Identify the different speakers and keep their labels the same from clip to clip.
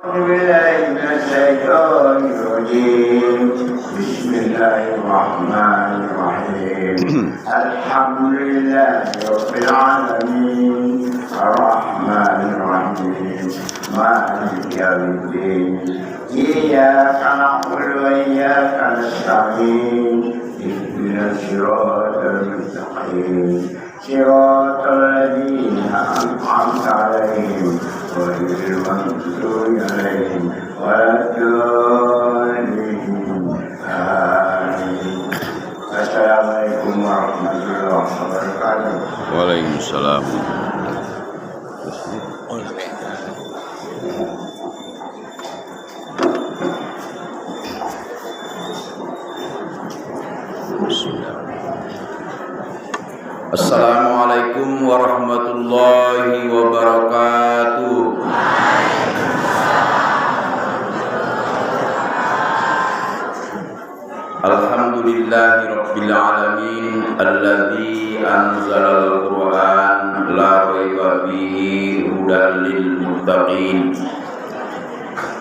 Speaker 1: بالله من الشيطان الرجيم بسم الله الرحمن الرحيم الحمد لله رب العالمين الرحمن الرحيم مالك يوم الدين إياك نعبد وإياك نستعين اهدنا الصراط المستقيم صراط الذين أنعمت عليهم غير المغضوب عليهم ولا الضالين آمين. السلام عليكم ورحمة الله وبركاته.
Speaker 2: وعليكم السلام. Assalamualaikum warahmatullahi wabarakatuh. Alhamdulillahi rabbil alamin alladzi anzalal Qur'an la raiba fihi hudan lil muttaqin.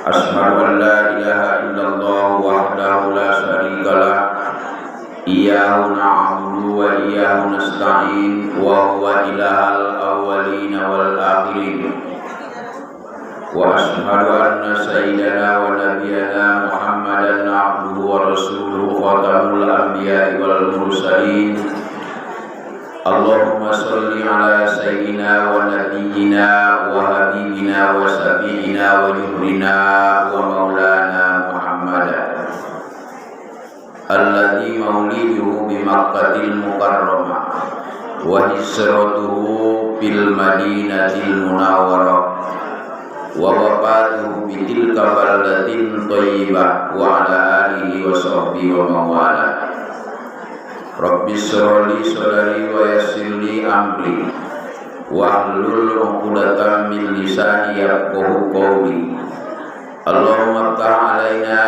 Speaker 2: Asyhadu an la ilaha illallah wahdahu la syarika lah. Iyyahu na'budu wa iyyahu nasta'in wa huwa ilahul awwalin wal akhirin. Wa asyhadu anna sayyidana wa nabiyyana Muhammadan abduhu wa rasuluhu khatamul anbiya'i wal mursalin. Allahumma shalli ala sayyidina wa nabiyyina wa habibina wa syafi'ina wa juhrina wa maulana Muhammadan alladzi mauliduhu bi Makkahil Mukarramah wa hijratuhu bil Madinatil Munawwarah wa wafatuhu bi tilka baldatin thayyibah wa ala alihi wa sahbihi wa mawala. Rabbi shrah li sadri wa yassir li amri wahlul 'uqdatam min lisani yafqahu qawli. Allahumma iftah 'alaina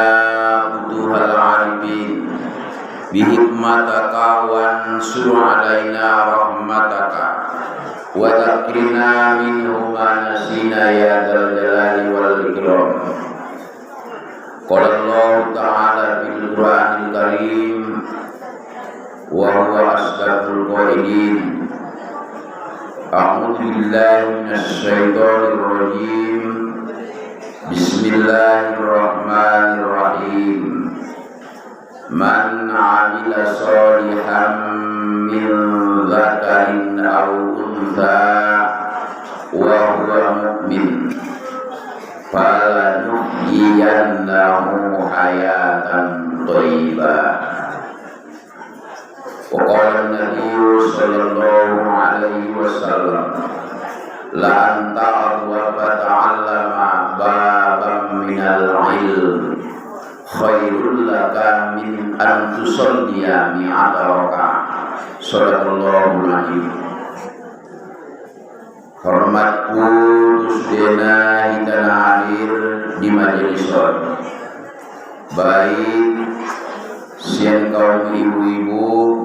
Speaker 2: futuhal 'arifin bi hikmataka wansur 'alaina rahmataka wa dzakirna minhu ma nasina ya dzal jalali wal ikram. Qala Allah ta'ala fil Qur'anil Karim wa huwa asdaqul qailin. A'udzu billahi minasy syaithanir rajim. Bismillahirrahmanirrahim. Man 'amila sholihan min dzakarin aw untha wa huwa mu'min falanuhyiyannahu hayatan thayyibah. Wa qala an-nabiyyu sallallahu alaihi wasallam la anta wa ta'allama babam minal ilm khairul laka min an tusalliya mi'ata raka'ah. Shadaqallahul azim. Hormatku tusdena hitana hadir di majelis sholat, baik siang kaum ibu-ibu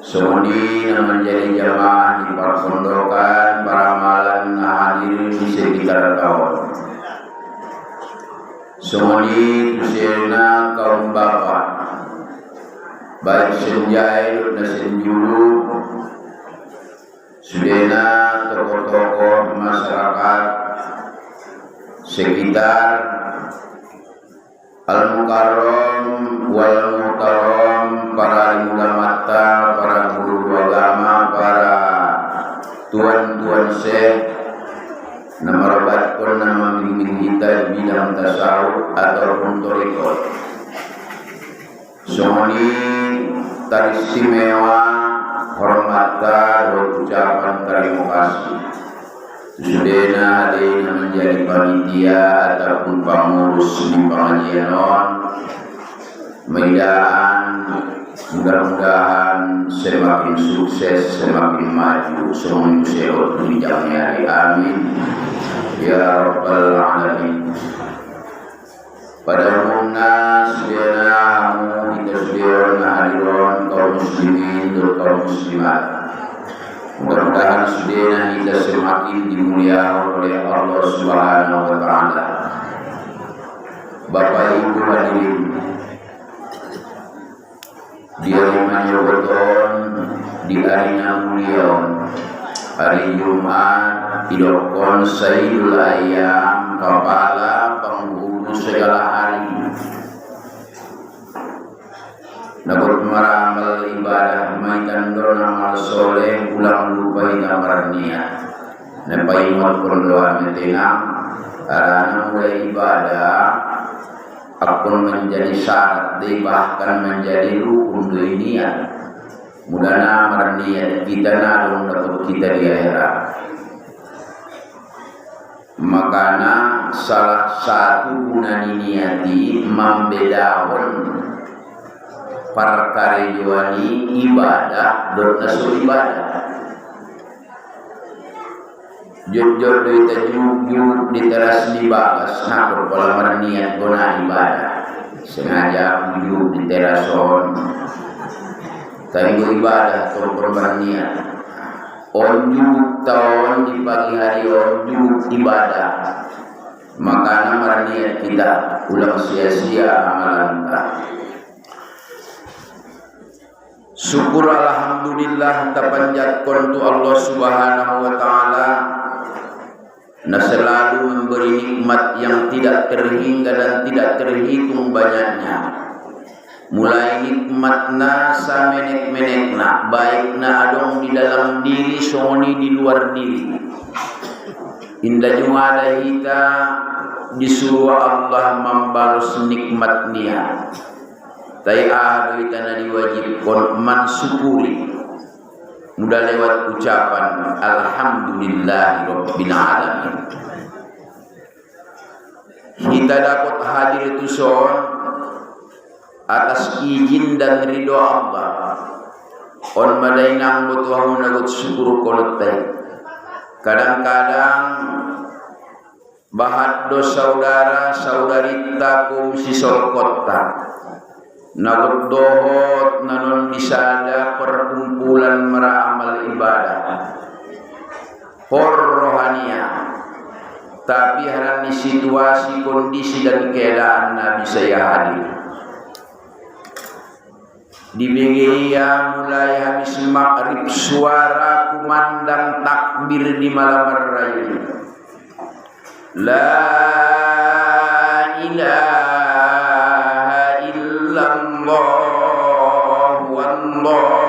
Speaker 2: Semudi yang menjadi jamaah di perpondokan para malam hadir di sekitar kawan. Semudi tusirna kaum bapak, baik senjai dan senjulu, sudena tokoh-tokoh masyarakat sekitar Al-Mukarram wal Muhtaram, para ulama, para guru agama, para tuan-tuan syekh, namarabatkan nama bimbing kita di bidang tasawuf ataupun thariqat. Semuanya teristimewa, hormatan dan ucapan terima kasih. Sudena adanya menjadi panitia ataupun pengurus di pengajian mudah-mudahan semakin sukses, semakin maju, semuanya sehat tunjangannya hari. Amin ya rabbal alamin. Pada umumnya sudena kita sudah hadirin kaum muslimin dan kaum muslimat, mudah-mudahan sudena kita semakin dimuliakan oleh Allah Subhanahu wa taala. Bapak Ibu hadirin, di hari Manyoboton, di hari Namulion, hari Jumat, idokon Sayyidul Ayyam, kepala penghulu segala hari. Nakut meramal ibadah, maikan don amal soleh, ulang lupa gambar niat. Nepai mal kondoa metenang, karena mulai ibadah, akun menjadi syarat, bahkan menjadi rukun dari niat. Mudahnya merniat kita nadong dapat kita di akhirat. Makanya salah satu guna niati membedakan perkara juani ibadah dan nasul ibadah. Jujur kita jujur di teras dibahas nak kalau merniat guna ibadah. Sengaja jujur di terason. Tapi ibadah kalau berniat. Onjuk tahun di pagi hari onjuk ibadah. Makanya merniat kita ulang sia-sia amalan kita. Syukur alhamdulillah tapanjatkan tu Allah Subhanahu wa taala na selalu memberi nikmat yang tidak terhingga dan tidak terhitung banyaknya. Mulai nikmatna samenek-menekna, baikna adong di dalam diri songoni di luar diri. Indah jumada kita disuruh Allah membalas nikmat niat. Tai ahadu itana diwajibkan mensyukuri. Mudah lewat ucapan alhamdulillahi rabbil alamin. Kita dapat hadir itu soal atas izin dan ridho Allah. On madainang butuh nagut syukur kolotai. Kadang-kadang bahat do saudara saudarita kum sisol kota. Nagut dohot nanon disada perkumpulan meramal ibadah hor rohania, tapi harani situasi kondisi dan keadaan Nabi saya hadir di BGIA mulai habis maghrib suara kumandang takbir di malam raya la ilaha illallah wallahu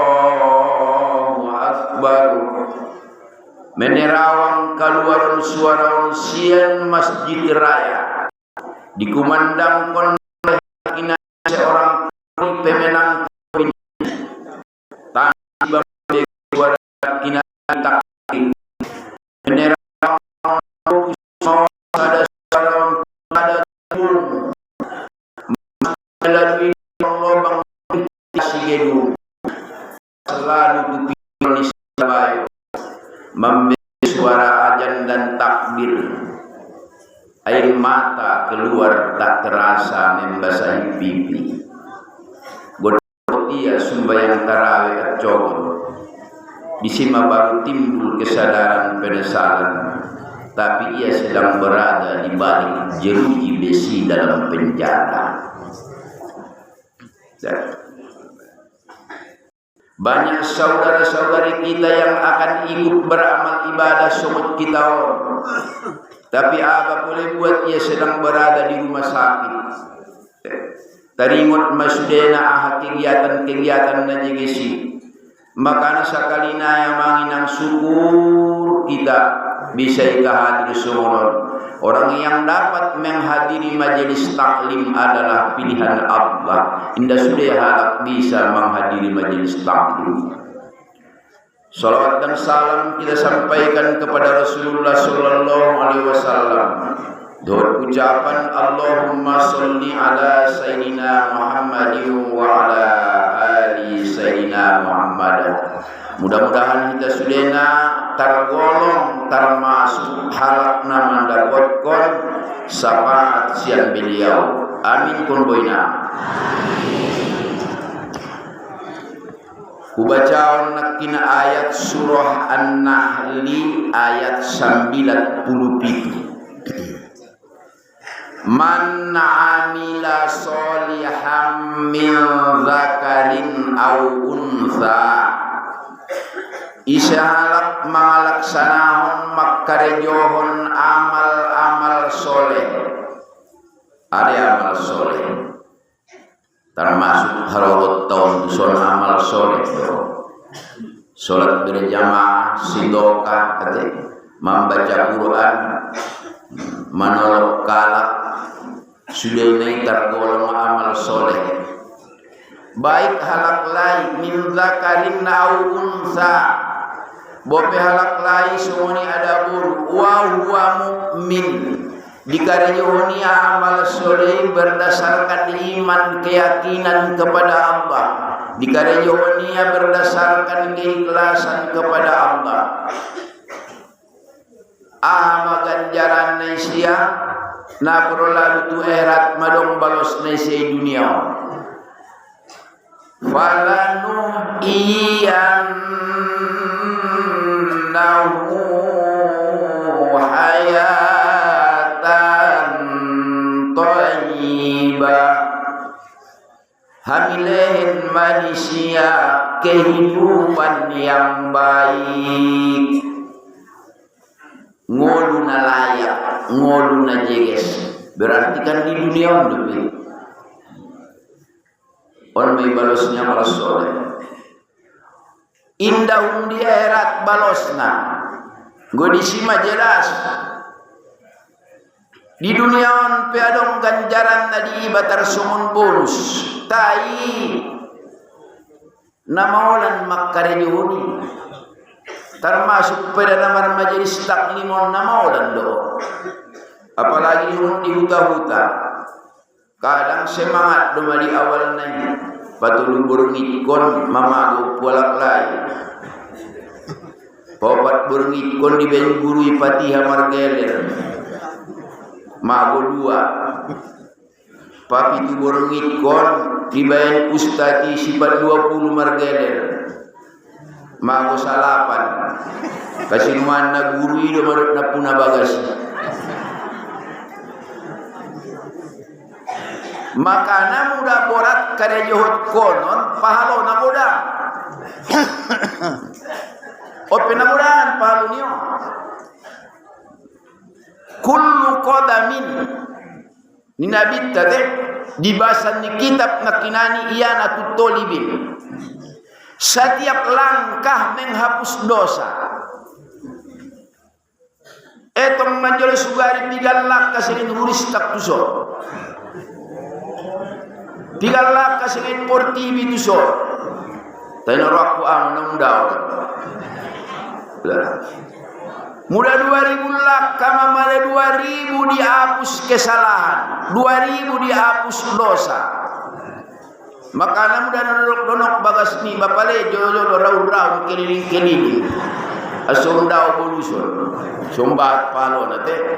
Speaker 2: akbar. Menerawang keluar suara sian masjid raya dikumandangkan oleh seorang pemenang tanpa suara kina takbir. Menerawang ada suara ada turun melalui lubang gedung selalu dipilih Surabaya memberi suara azan dan takbir. Air mata keluar tak terasa membasahi pipi. Godot ia sembahyang tarawih at-cogon. Di sima baru timbul kesadaran penyesalan, tapi ia sedang berada di balik jeruji besi dalam penjara. Banyak saudara-saudari kita yang akan ikut beramal ibadah sumut kita orang. Tapi apa boleh buat ia sedang berada di rumah sakit. Taringot masudena ah kegiatan-kegiatan najegesi. Makanya sakalina yang manginang syukur kita bisa hadir semua. Orang yang dapat menghadiri majelis taklim adalah pilihan Allah. Indah sudah halak bisa menghadiri majelis taklim. Salawat dan salam kita sampaikan kepada Rasulullah sallallahu alaihi wasallam. Doa ucapan Allahumma sholli ala sayyidina Muhammadin wa ala ali sayyidina Muhammad. Mudah-mudahan kita sudena tergolong termasuk halakna mendapatkan syafaat siang beliau. Amin kun boina. Kubacaon nakina ayat surah An-Nahli ayat 97. Man amila solihan min zakarin aw untha isyahalak mangalaksanahon makkarejohon amal-amal soleh. Ada amal soleh termasuk harorot tahun dusun amal soleh, sholat berjamaah, sidokah, membaca Quran, menolong kalak, sudah ini tergolong amal soleh. Baik halak lai min zakarin au unsa, bope halak lai sumuni ada buru wa huwa mu'min, dikarenyoni amal soleh berdasarkan iman keyakinan kepada Allah, dikarenyoni berdasarkan keikhlasan kepada Allah. Ganjaran naisia na perolalu tu erat madong balos naisia dunia. Falanuh iyannahu hayatan thayyibah, hamilehin manusia kehidupan yang baik, ngoluna layak, ngoluna jeges. Berarti kan di dunia hidup on may balosnya malas soleh. Indah di akhirat balosna. Gue disima jelas. Di dunia on peadong ganjaran tadi batar sumun bonus. Tai namaulan makkarejuhuni. Termasuk pada nama majelis taklimon namaulan do. Apalagi di huta-huta. Kadang semangat doma di awal nanya patulu burung ikon mamago polak lai popat burung ikon di ben guru Fatihah margeler mago dua papi tu burung ikon di ben ustati sifat 20 margeler mago salapan kasih mana guru ido marut napuna bagasi. Makana muda borat kada johot konon pahalo na muda. Open na mudahan pahalo niyo. Kullu qadamin ninabit tade dibasan ni kitab na kinani iyan at tutolibin. Setiap langkah menghapus dosa. Etong majelis sugari 3 lakah sinin huris tak tusor. 3 lakah singit portibi tu so. Tayo aku nang daw. Muda 2000 lakah mamale 2000 dihapus kesalahan, 2000 dihapus dosa. Maka muda donok bagas ni bapale jojo rau-rau keliling-keliling. Asum daw buluson. Sumbat palo nate.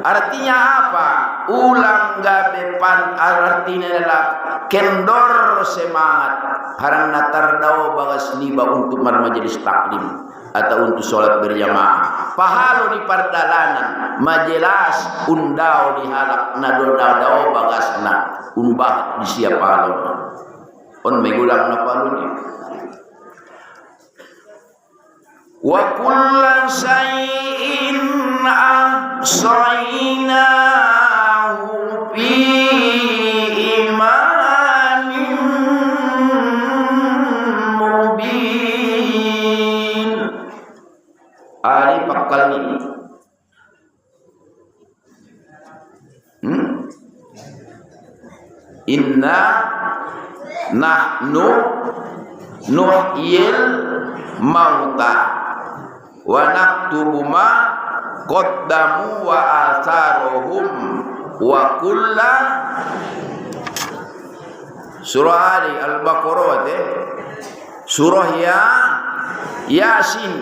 Speaker 2: Artinya apa? Ulang gabe pan artinya adalah kendor semangat harang natardao bagas niba untuk majelis taklim atau untuk sholat berjamaah. Pahalo di pardalanan majelas undao di halak nadodao bagas na umbah di siap pahalo. On megulang na pahalo ni. Wa kullan shay'in ahsaynahu fi imamin mubin. Ali pakal ni. Inna nahnu nuhyil mauta wa naktubu ma qaddamu wa atharuhum wa kulla. Surah Ali Al-Baqarah surah Yasin.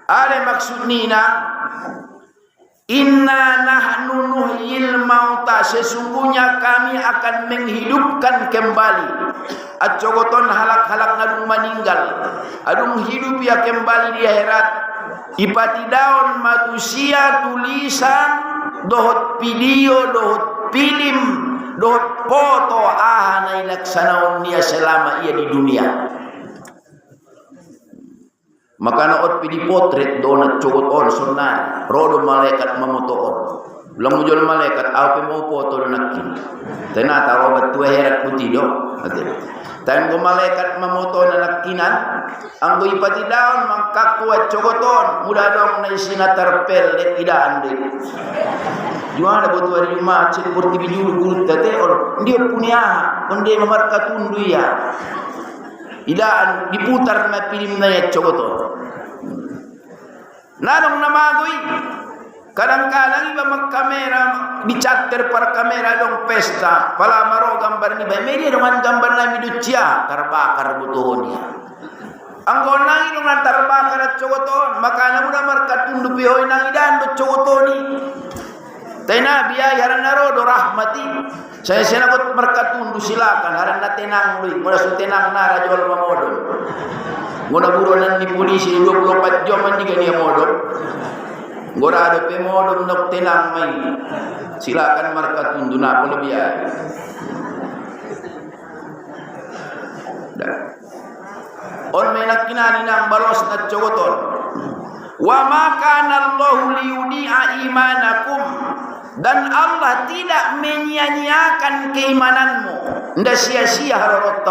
Speaker 2: Ada maksud nina inna nahnu nuhyil mauta, sesungguhnya kami akan menghidupkan kembali acogoton halak-halak ngadung meninggal adung hidup ya kembali di akhirat ipati daun manusia tulisan dohot video, dohot film, dohot foto ahana ilaksanaon dia selama ia di dunia. Maka naot pidi potret donat cogot on sonai rodo malaikat mamotoon ulang mujol malaikat ape mau foto donakin tenata robat tua herat putih do tan go malaikat mamoto nanakinan anggo ipati daun mangkakua cogoton mudah dong na isina terpel let tidak ande juana botu hari Jumat cek porti bijulu gurut tate or dia punya onde mamarkatundu ya idaan diputar na film na ya cogoton nanong namagoy kadang-kadang iba magkamera bicatter para kamera dong pesta pala maro gambar ni ba media dengan gambar na midutya tarbakar butuhon niya ang gonang inong na tarbakar at cogoton makana mo na markatundu pihoy ng idan do cogotoni tena biyay haran na rodo rahmati saya sinagot markatundu silakan haran na tenang luy mula so tenang na rajual mamodon muna buronan ni polisi 24 jam man di niya modon ngorado pe modon nok tenang may silakan markatundu na po biyay on may nakinani ng balos na cogoton wa ma kana Allahu liyudi'a imanakum dan Allah tidak menyia-nyiakan keimananmu nda sia-sia harorot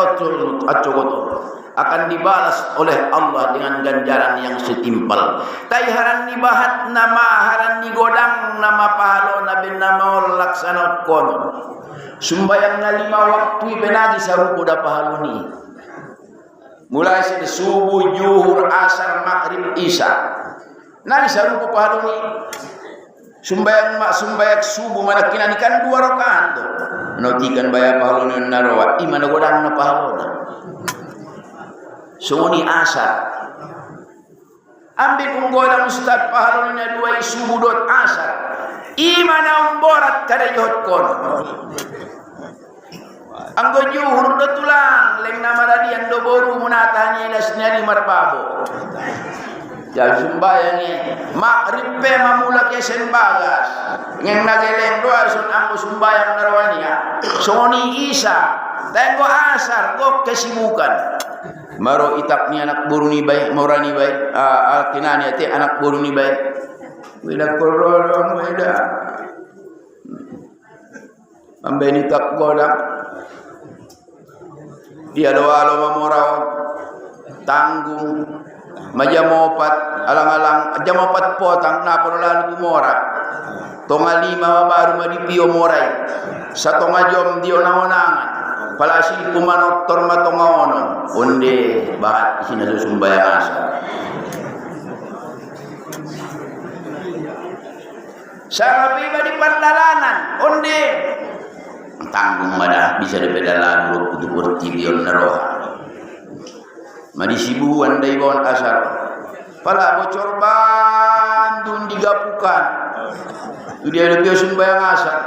Speaker 2: at cogoton akan dibalas oleh Allah dengan ganjaran yang setimpal. Taiharan nibahat nama haran nigodang nama pahalo nabi nama laksana kono. Sumbayang na 5 waktu ibenagi sa ruko da pahalo ni. Mulai sa subuh, juhur, asar, maghrib, isya. Nani sa ruko pahalo ni. Sumbayang subuh manakinan kan 2 rakaat. Notikan baya pahalo ni narawa imana godang na pahalo na. Suni asar ambil unggola ustad pahalonnya 2 subudot asar imana umborat kada johot kono anggo juhur do tulang leng nama radian do boru munatanya ilasnya di marbabo ya sumbayangnya maghrib pe mamula kesen bagas ngeng nageleng do asun anggo sumbayang narwania soni isa tenggo asar go kesibukan maro itak ni anak buru ni baik morani baik kinani ate anak buru ni baik wila korolong wida ambe ni tak godak dia doa lo mamorao tanggung majamopat alang-alang jamopat potang na lalu mora tonga 5 baru madipio morai satonga jom dio naonangan palasil kumanot tormatongaonon onde bahat isina susumbayang asa sa piba di pardalanan onde tanggung mada bisa di pedalan kudu kurti bion naroha madisibu andai bawon asar pala bocor bandun digapukan dia lebih sumbayang asar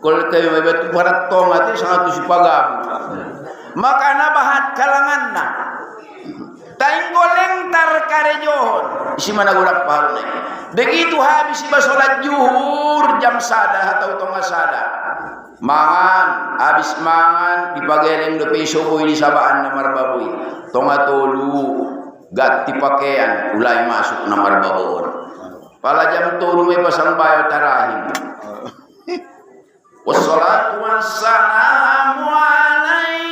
Speaker 2: kalau tayo may betu parat tong ati sangat usipagabu maka nabahat kalangan na tayong goleng tar karejohon isi mana gudak pahal na begitu habis iba sholat juhur jam sada atau tonga sada mangan habis mangan dipageleng do peso boy di sabaan na marbaboy tonga tolu gati pakaian ulay masuk na marbabon pala jam tolu may pasang bayo tarahim wassalatu wassalamu alaik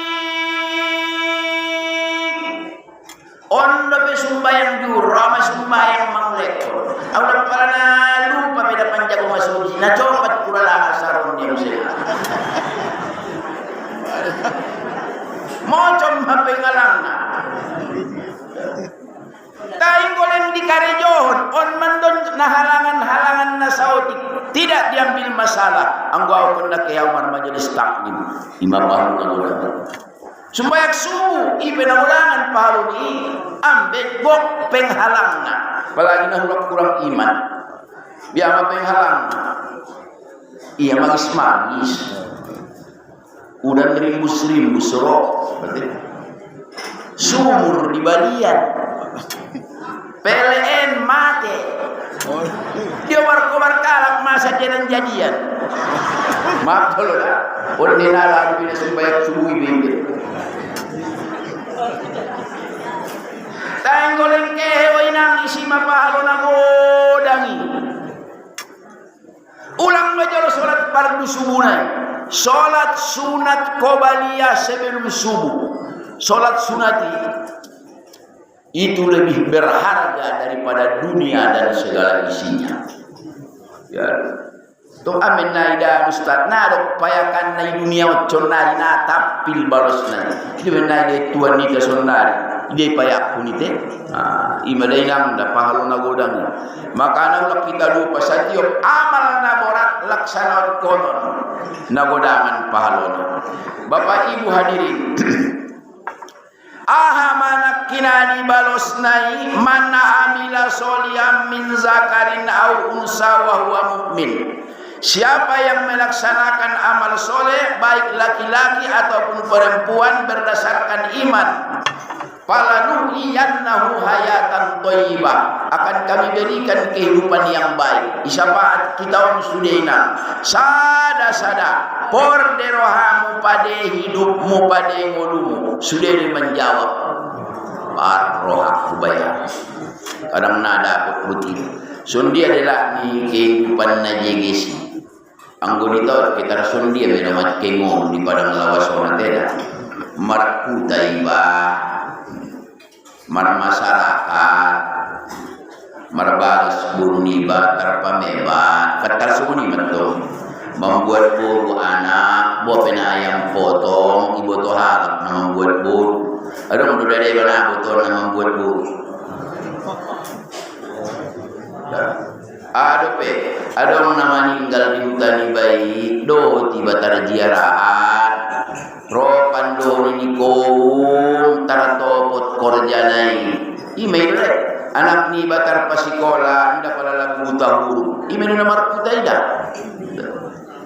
Speaker 2: on dapat sumbayang juru ramai sumbayang manglekor awal parana lupa beda panjago masuji na cobat kurala asaron dia musila mocom mapengalang na taing goleng di karejohon on mandon na halangan-halangan na sautik tidak diambil masalah anggo pun nak yaumar majelis taklim 5 tahun lalu sumbayak subuh ibe na ulangan pahalu ni ambek gok penghalangna palagi na hulak kurang iman biar apa penghalangna iya magis udah rimbus roh berarti sumur di balian PLN mate Dia warko kalak masa jalan jadian. Maaf tolong lah. Ordina lalu bila sembayak subuh bimbing. Tanggoleng kehewa inang isi mapahalo na godangi. Ulang majalo solat fardu subuh. Solat sunat qobaliyah sebelum subuh. Solat sunati itu lebih berharga daripada dunia dan segala isinya. Ya. To amin na ida ustad na dok payakan na dunia oconari na tapil balos na. Di na ida tuan ni kasonari. Ide payak punite. Imalay nang da pahalo na godang. Maka nang kita lupa sa tiyo amal na borat laksana konon na godangan pahalo na. Bapak Ibu hadirin. Ahamanak kinani balos nai mana amila soliam min zakarin au unsa wa huwa mu'min. Siapa yang melaksanakan amal soleh baik laki-laki ataupun perempuan berdasarkan iman, falanuhyiyannahu hayatan thayyibah, akan kami berikan kehidupan yang baik. Isyafaat kita sudena sada por derohamu pade hidupmu pade ngolumu sudah menjawab arroh bayar. Kadang nada putih sundi adalah ni kehidupan najegesi anggota kita sundi menamat kemo di padang lawas orang tidak markuta iba mar masyarakat marbagas buruniba terpameba katar suguni betul membuat buru anak buat pena ayam potong ibu tu harap membuat buru ada orang sudah ada mana botol membuat buru ada orang nama meninggal di hutan bayi do tiba terjiaraan ropan do ini kau taratopot korjanai email anak ni batar pasikola anda pada lagu buta huru email nama kita ida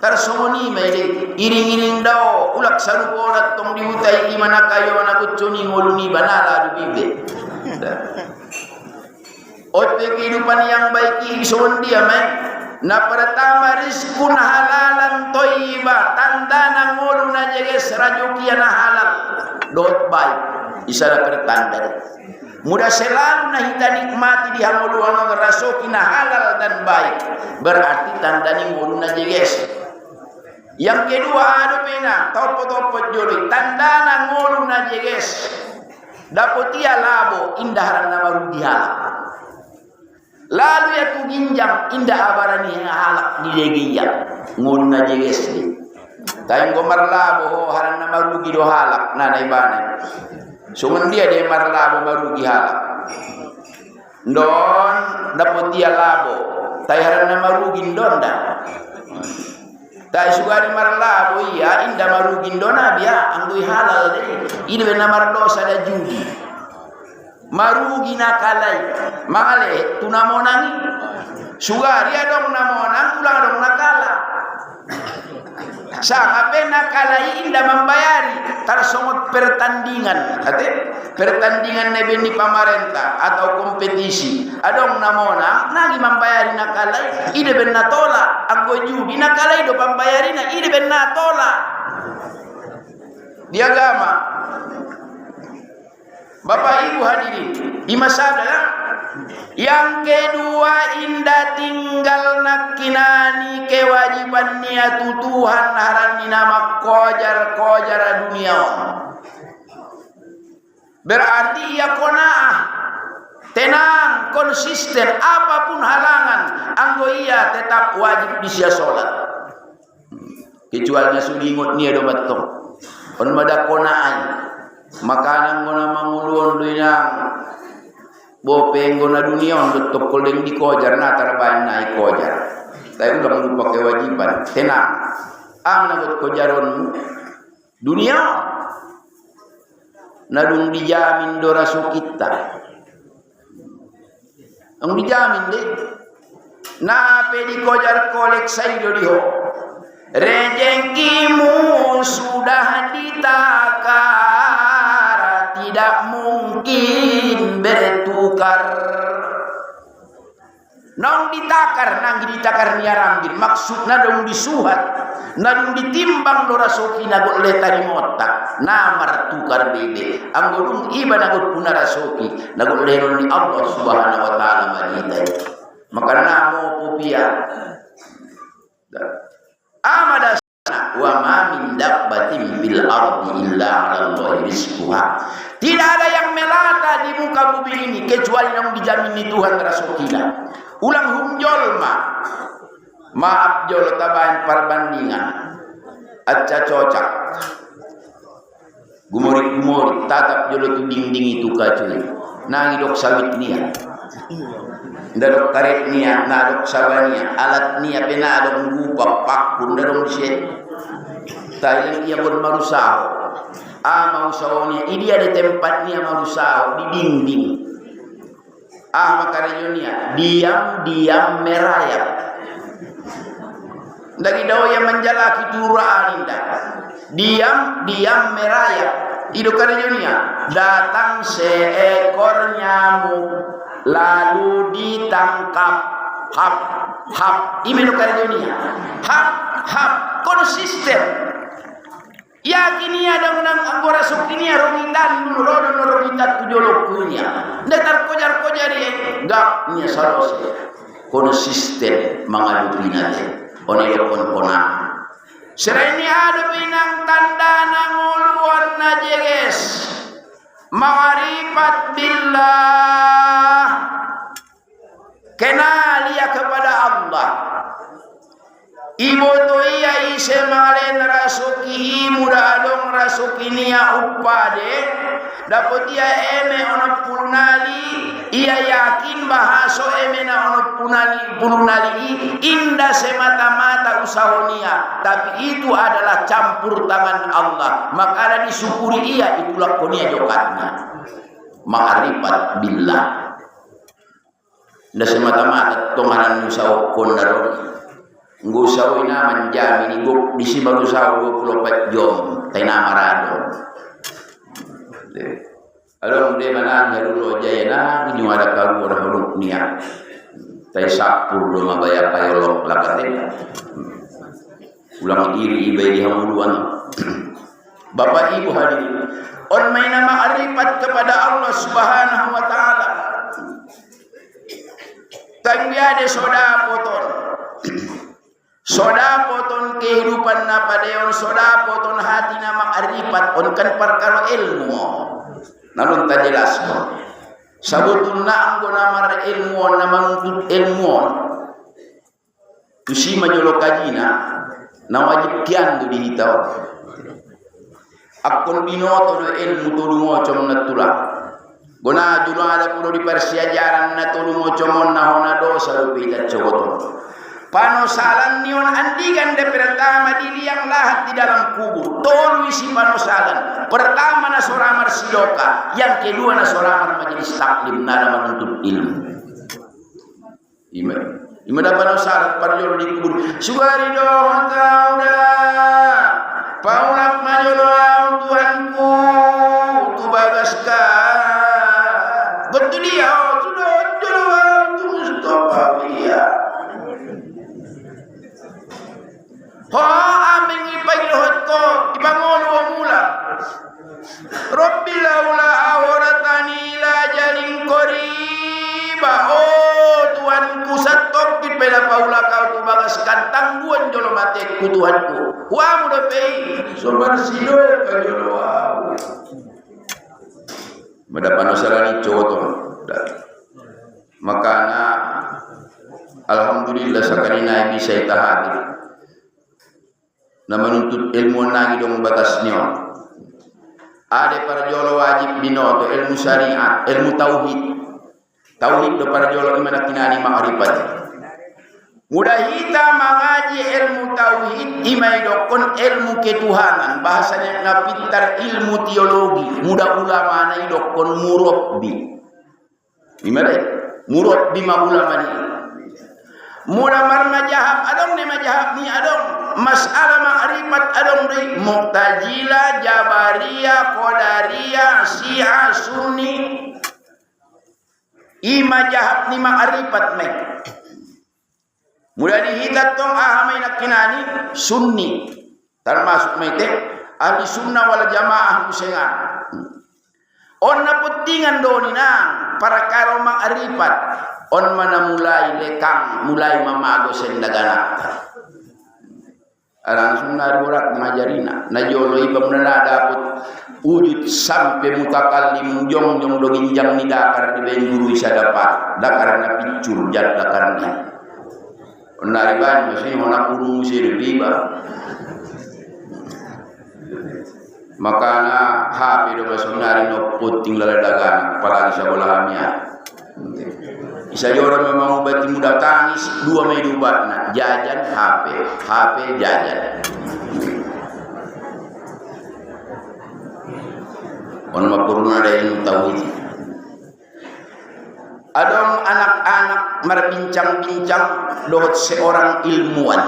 Speaker 2: tarsoni mele iring-iring daw ulak saruponat tong diutay imana kayo na kutsuni ngoluni banala dubibe. Ote kehidupan yang baik ison dia na pertama rizkun halalan toiba tanda na ngolu na jeges rajuki na halal dot baik isara pertanda. Mudah selalu na kita nikmati di hangolu ang rasoki na halal dan baik berarti tanda ni ngolu na jeges. Yang kedua ada pena topot-topot jori tanda na ngolu na jeges dapotia labo indaharan na marudihala lalu ya tu ginjang indah abarani yang halak di degiya ngolu na jeges ni tayong gomar labo ho haran na marugi do halak na naibane sungun dia de mar labo marugi halak don dapotia labo tay haran na marugi ndonda tai sugari marlabo iya inda marugindona biya anggoy halal de ine na mardosa da judi marugi na kalay mangale tunamonangi sugari adong namonang ulang adong nakala sang ape nakalai inda membayari tarsongot pertandingan ate pertandingan nebe ni pamarenta atau kompetisi adong namona nagi membayari nakalai ide ben natola anggo judi nakalai do pambayari na ide ben natola di agama. Bapak Ibu hadirin di masada yang kedua indah tinggal nakinani kewajiban niatu Tuhan harani nama kojar dunia. Berarti ya qanaah, tenang, konsisten apapun halangan, anggo ia tetap wajib bisa sholat. Kecuali sulingot nia do matong. On mada qanaah. Makanan guna manguluan dunia. Bopeng guna dunia untuk tokol di kojar na tarbayan naik kojar. Tapi udah lupa kewajiban. Tenang. Ang nagot kojaron dunia. Nadung dijamin dorasu kita. Ang dijamin deh. Nape di kojar kolek saido diho. Rezekimu sudah ditakar, tidak mungkin bertukar. Nong takar nang ditakar ni arambir maksudna dong disuhat nadung ditimbang do rasoki nago letari motak namar tukar bebe anggolung iba nago puna rasoki nago leron ni Allah subhanahu wa ta'ala madita maka namo pupia amada wa ma min dabbatin bil ardi illa 'ala Allahi rizquha. Tidak ada yang melata di muka bumi ini kecuali yang dijamin Tuhan rasukina. Ulang humjolma. Maaf jolo tabahan perbandingan. Acca cocak. Gumori tatap jolo tu ding itu kacuy. Nangi dok sawit nia. Ndadok karet nia, nadok sabania, alat nia pena adok ngupak pakun ndadok disyet. Tailang ia bermarusaho. Mausahnya ini ada tempatnya marusaho di dinding. Makanya diam merayap. Dari dawa yang menjalaki turaan indah. Diam merayap. Itu karena datang seekor nyamuk lalu ditangkap. Hap. Ini karena hap konsisten. Yakin ada menang anggora sukini rongitan dulu rongitan tujolokunya. Netar kojar gap nya sarose. Konsisten mangadu pinate. Onelokon kona. Sereni ada pinang tanda nanguluan najeges. Ma'rifat billah. Kenal ia kepada Allah. Ibu tu ia ise malen rasukihi muda adong rasukinia upade dapat ia eme ono punali ia yakin bahaso eme na ono punali indah semata-mata usahonia tapi itu adalah campur tangan Allah maka ada disyukuri ia itulah konia jokatnya ma'rifat billah indah semata-mata tongaran usaho kondaroni Ngusau ina menjamin ibu di sini baru usau 24 jam tena marado. Along de mana dulu jayana ni ada karu orang huluk niat. Tai sapur do mabaya payolok lakate. Ulang iri ibai di hamuluan. Bapak Ibu hadirin, on maina ma'rifat kepada Allah Subhanahu wa taala. Tanggiade soda poton. Soda poton kehidupan na padeon soda poton hati na ma'rifat on kan perkara ilmu namun tak jelas mo sabutun na ang gunamar ilmu na mangkut ilmu tusima jolo kajina na wajib kian do dihitaw akon binoto do ilmu tulungo com na tula guna juno ada puno di Persia jarang na tulungo comon na hona dosa lupita cogoton panosalan nion andigan de pertama diliang lahat di dalam kubur tolu isi panosalan pertama na soramar sidoka yang kedua na soramar majelis taklim nada menuntut ilmu ima da panosalan parjolo di kubur sugari dohon kauda paulak majolo Tuhanku tu bagaskan betul dia sudah jolo tu Mustafa dia amin ipagilhot ko ibangon wa mula Rabbi laula awratani ila jalin qariba Tuhanku satok di pela paula kau tu bagaskan tangguan jolo mate ku Tuhanku wa muda pei sobar sido ka jolo wa madapan sarani coto makana alhamdulillah sakarina bisa itahadi na menuntut ilmu nangi dong batasnya ada para jolo wajib binoto ilmu syariat ilmu tauhid do para jolo imana kinani ma'rifat mudah kita mengaji ilmu tauhid imai dokon ilmu ketuhanan bahasanya ngapitar ilmu teologi mudah ulama na dokon murabbi imana murabbi ma ulama ni mudah marna jahab adong ne majahab ni adong masalah ma'rifat adong deui Mu'tazilah, Jabariyah, Qadariyah, Syiah, Sunni. Ima jahab ni ma'rifat mek. Mula dihitat tong ahamay na kinani sunni termasuk mete ahli sunnah wal jamaah musengan on naputingan doni nang para karomang aripat on mana mulai lekang mulai mamago sendagana arang sunnah urat ngajarina na jolo ibam na daput wujud sampai mutakallim jong do ginjang ni dakar di ben guru isa dapat dakar na picur jad dakar ni onari ban mesti hona kurung sir riba makana HP do masunari no puting laladagan apalagi sa bolahamnya isa jora memang ubati muda tangis dua mai dubatna jajan HP jajan on mapurna ada yang tauhid adong anak-anak berbincang-bincang dohot seorang ilmuwan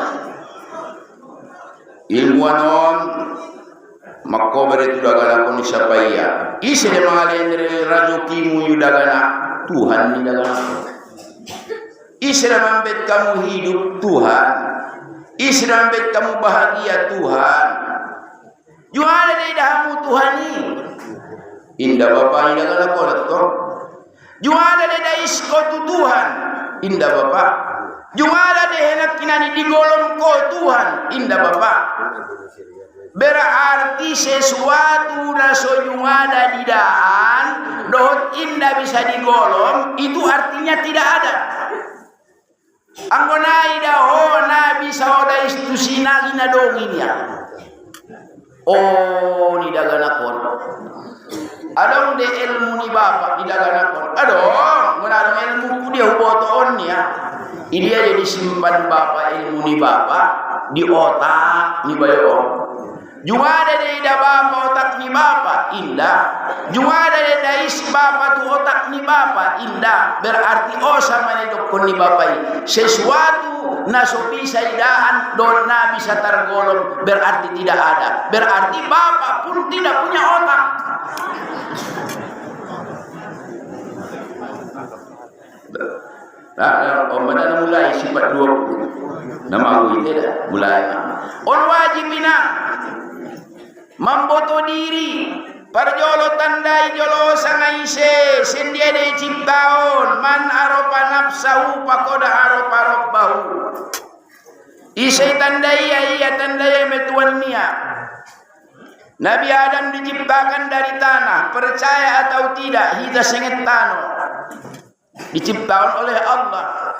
Speaker 2: on makko bere tudagana kon sapaya ise de mangalendre rajukimu yudagana Tuhan ni dagana ise de mambet kamu hidup Tuhan ise de mambet kamu bahagia Tuhan jual de dahamu Tuhan ni indah bapa ni dagana kolektor jual de dais ko Tuhan indah bapa jual de henak kinani digolong ko Tuhan indah bapa berarti sesuatu na soyungada di daan dohot indah bisa digolong itu artinya tidak ada anggona ida hona bisa oda istusina gina donginya oh ni dagana kon adong de ilmu ni bapak di dagana kon adong menarung ilmu ku dia huboto onnya dia disimpan bapak ilmu ni bapak di otak ni bayo Jumada de ida bapa otak ni bapa indah. Jumada de dais bapa tu otak ni bapa indah. Berarti sama ni dokon ni bapa sesuatu naso bisa idaan don na bisa tergolong berarti tidak ada. Berarti bapa pun tidak punya otak. Nah, omana mulai sifat 20. Nama aku itu dah mulai. On wajib bina mamboto diri parjolo tandai jolo sangaise sendiade ciptaon man aropa nafsahu pakoda aropa rabbahu isai tandai ya tandai metuan nia Nabi Adam diciptakan dari tanah percaya atau tidak hita senget tano diciptakan oleh Allah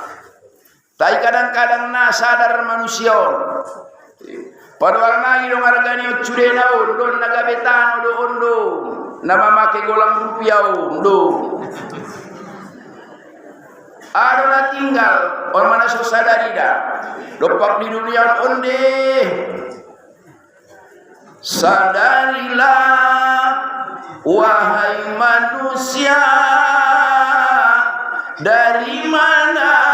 Speaker 2: tapi kadang-kadang na sadar manusia padahal nangi dong harganya ucure naun don naga betano do ondo nama make golang rupiah ondo adona tinggal orang mana so sadari dah dopak di dunia onde sadarilah wahai manusia dari mana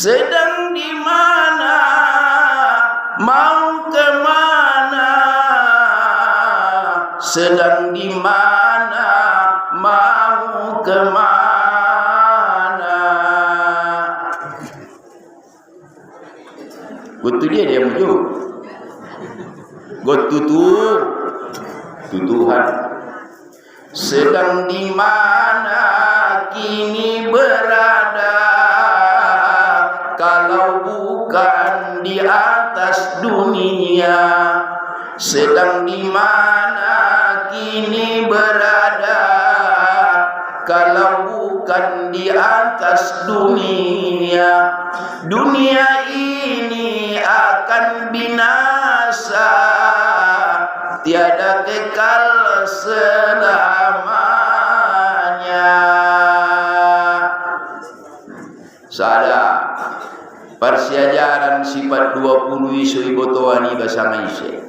Speaker 2: sedang di mana mau ke mana sedang di mana mau ke mana gotu dia muncul gotu tutuhan sedang di mana kini berada kalau bukan di atas dunia sedang di mana kini berada kalau bukan di atas dunia dunia ini akan binasa tiada kekal selamanya sadar persiajaran sifat 20 isu ibotoani basama ise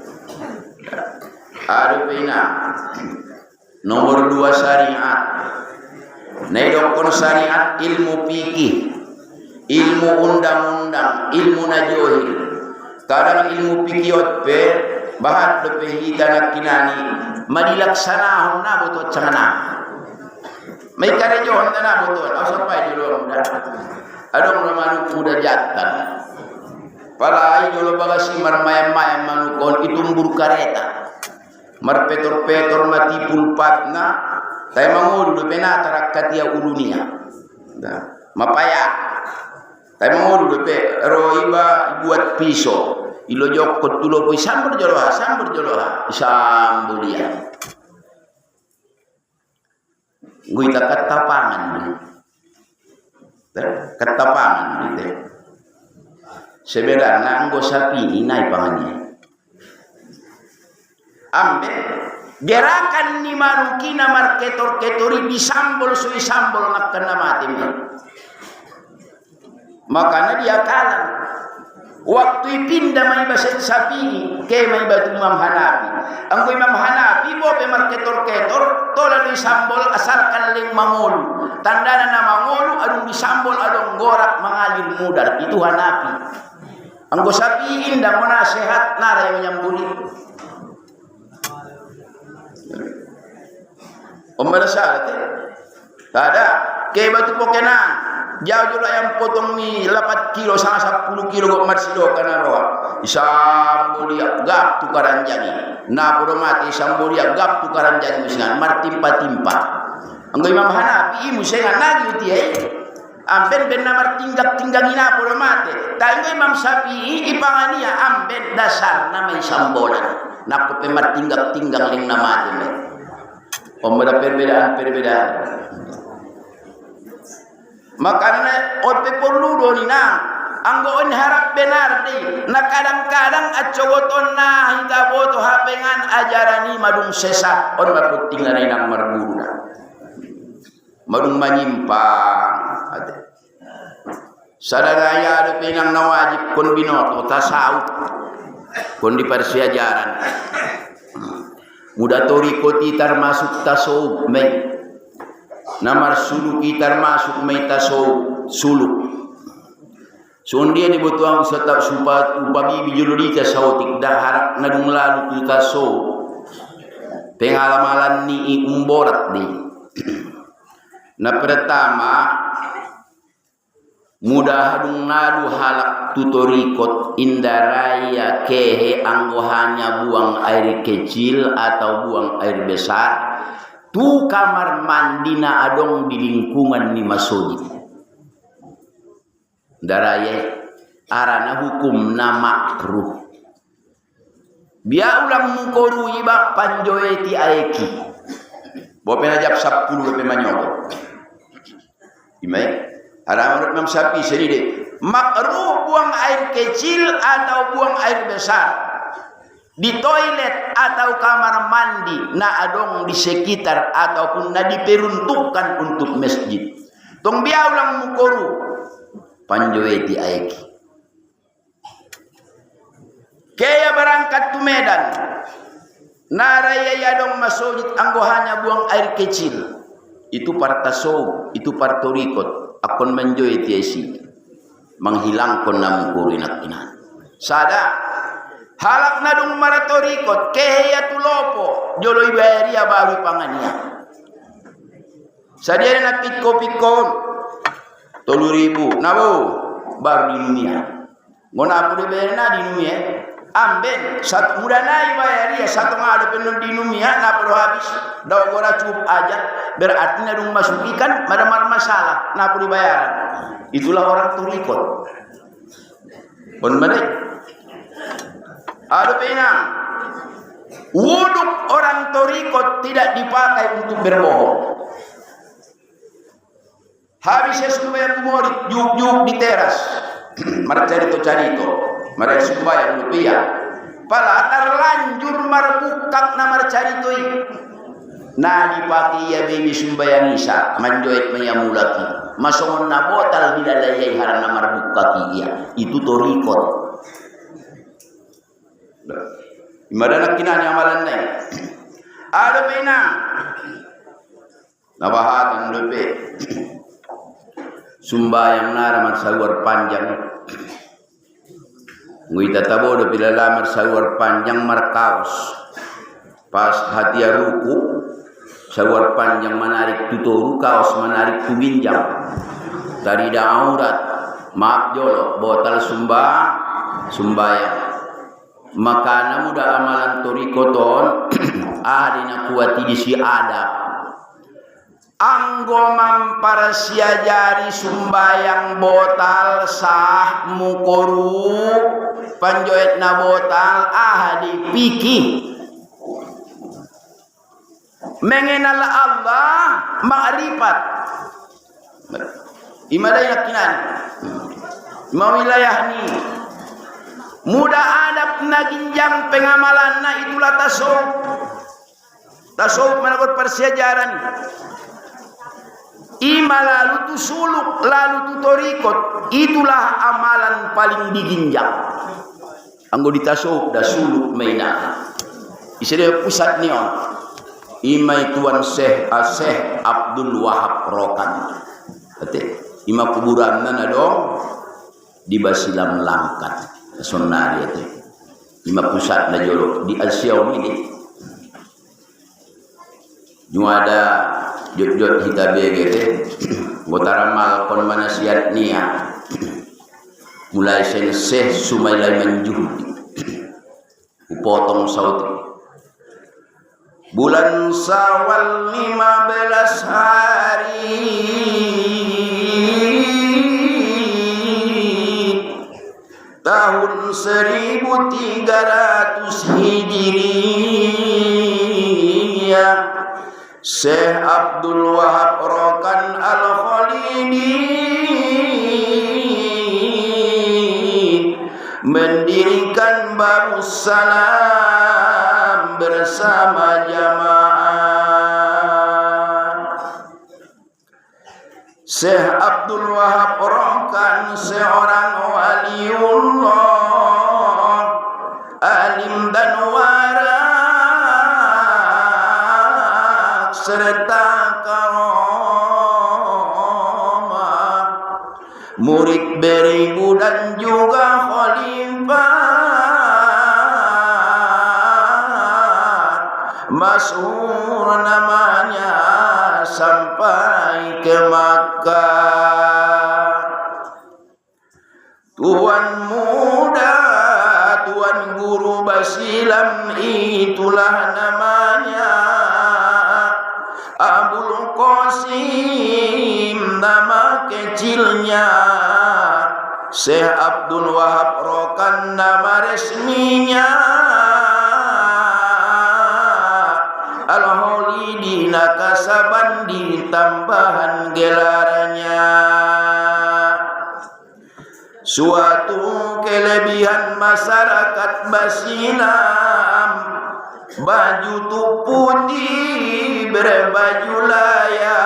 Speaker 2: ada pena nomor 2 syariat nedokon syariat ilmu fikih ilmu undang-undang ilmu najohil kadang ilmu fikih otpe bahat dope hitana kinani madilaksana honna botot cangana May karejohan na betul. Asa pa julo muda. Adong ramanu muda jatan. Pala julo baga simar mayam-mayam manukon itumbur kareta. Marpetor-petor mati pulpatna. Tay mangulu do penatarak katia ulunia. Mapaya. Tay mangulu do pe roiba buat piso. Ilojok kotulo po sambur joloha sambulia. Guita katapangan gitu. Sebenarnya anggo sapi inai pangannya. Ambe gerakan ni marukina marketor-ketori disambol sui sambol nak kena mati. Makanya dia kalah. Waktu pindah mai baset sapi ke mai batu Imam Hanafi. Anggo Imam Hanafi bope marketor-ketor tola disambol asalkan ling mangolu. Tandana na mangolu adung disambol adung gorak mengalir mudar. Itu Hanafi. Anggo sapi indah menasehat nara yang menyambuli. Omba syarat. Ada ke batu pokenan. Jauh jauh yang potong mi 8 kilo sama 10 kilo kok marsido kana roa. Isambulia gap tukaran jani. Na podo mati sambulia gap tukaran jani misingan martimpa-timpa. Anggo Imam Hanafi musengan lagi uti amben ben namar tinggak-tinggak ina podo mati. Ta Imam Syafi'i ipangania amben dasar nama sambolan. Nak pe martinggak-tinggak ling nama mati. Ada perbedaan. Makanya ote perlu donina anggo on harap benar di na kadang-kadang acogoton na hingga boto hapengan ajarani madung sesat on maputing na nang marguna madung menyimpang ade sadaya ada pinang nawajib kon binoto tasawuf kon di persiajaran muda toriko termasuk tasawuf mai namar suluk termasuk meta suluk. Sondia dibutuang serta supat upabi bijulurika sautik daharak nadung lalu kita pengalaman ni umborat ni. Na pertama mudah hadung nadu halak tutorikot indaraya kehe anggohanya buang air kecil atau buang air besar. Tu kamar mandina adong di lingkungan ni masjid. Daraya arana hukum na makruh. Biar ulang mengkoru iba panjoeti aeki. Bope najab 10 bope manyogo. Imai arana menurut Imam Syafi'i sedide makruh buang air kecil atau buang air besar. Di toilet atau kamar mandi na adong di sekitar ataupun na diperuntukkan untuk masjid. Tong biar ulang mukoru panjoeti aeki. Kaya berangkat tu Medan. Naraya yadong masjid anggohanya buang air kecil. Itu para tasawuf, itu para torikot akon menjoeti esi. Menghilangkan na mukuru inak-inak. Sada halak nadung maratorikot keheya tulopo jolo ibaria baru pangania sadia na pitko 3.000 nabo baru di dunia ngona pude berna di dunia amben satu muda na ibaria satu ngado penuh di dunia na perlu habis daw gora cukup aja berarti nadung masukikan madamar masalah na pude bayaran itulah orang torikot pun mereka ada penang wuduk orang torikot tidak dipakai untuk berbohong. Habisnya supaya murid juk di teras. Mari carito. Mari supaya rupiah. Pala terlanjur marbukak namar carito na dipakai ya baby sumbayang isa manjoet mayamulaki. Masongon na botal dilalay haran namar bukaki iya. Itu torikot. Imadanak kinani amalan na ada pena nabahatan lupe sumbayang nara marsawar panjang nguita tabo do pilala marsawar panjang markaos pas hatia ruku Sawar panjang menarik tutoru, kaos menarik tu ginjang. Tarida aurat, maaf jolo, botal sumbayang. Maka muda amalan torikoton, adina kuati di si adab. Anggo mampar siajari sumbayang botal sah mukoru panjoet na botal dipiki. Mengenal Allah ma'rifat imalay yakinan mawilayah ni muda adab na ginjang pengamalan na itulah tasawuf menakut persiajaran lalu tu suluk lalu tu torikot, itulah amalan paling diginjang. Anggo di tasawuf da suluk maina isere pusat nion imai tuan Syekh Abdul Wahab Rokan. Ima kuburan nana dong di Basilam Langkat sonari ate. Ima pusat na jolo di Asyau ini. Jua ada jod hitabe gete gotaramal kon manasiat nia mulai Syekh Sumailai Manjuhdi upotong sauti. Bulan Syawal 15 hari tahun 1300 Hijriyah, Syekh Abdul Wahab Rokan Al-Khalidi mendirikan Babus Salam bersama jamaah. Syekh Abdul Wahab Rokan seorang waliullah, alim dan warak serta karomah, murid beribu dan juga khalifah, masyhur namanya sampai ke Makkah. Tuan muda, tuan guru Basilam itulah namanya. Abul Qasim nama kecilnya, Syekh Abdul Wahab Rokan nama resminya. Al-Khalidi Nakasabandi tambahan gelarnya. Suatu kelebihan masyarakat Basilam, baju tu putih berbaju layang,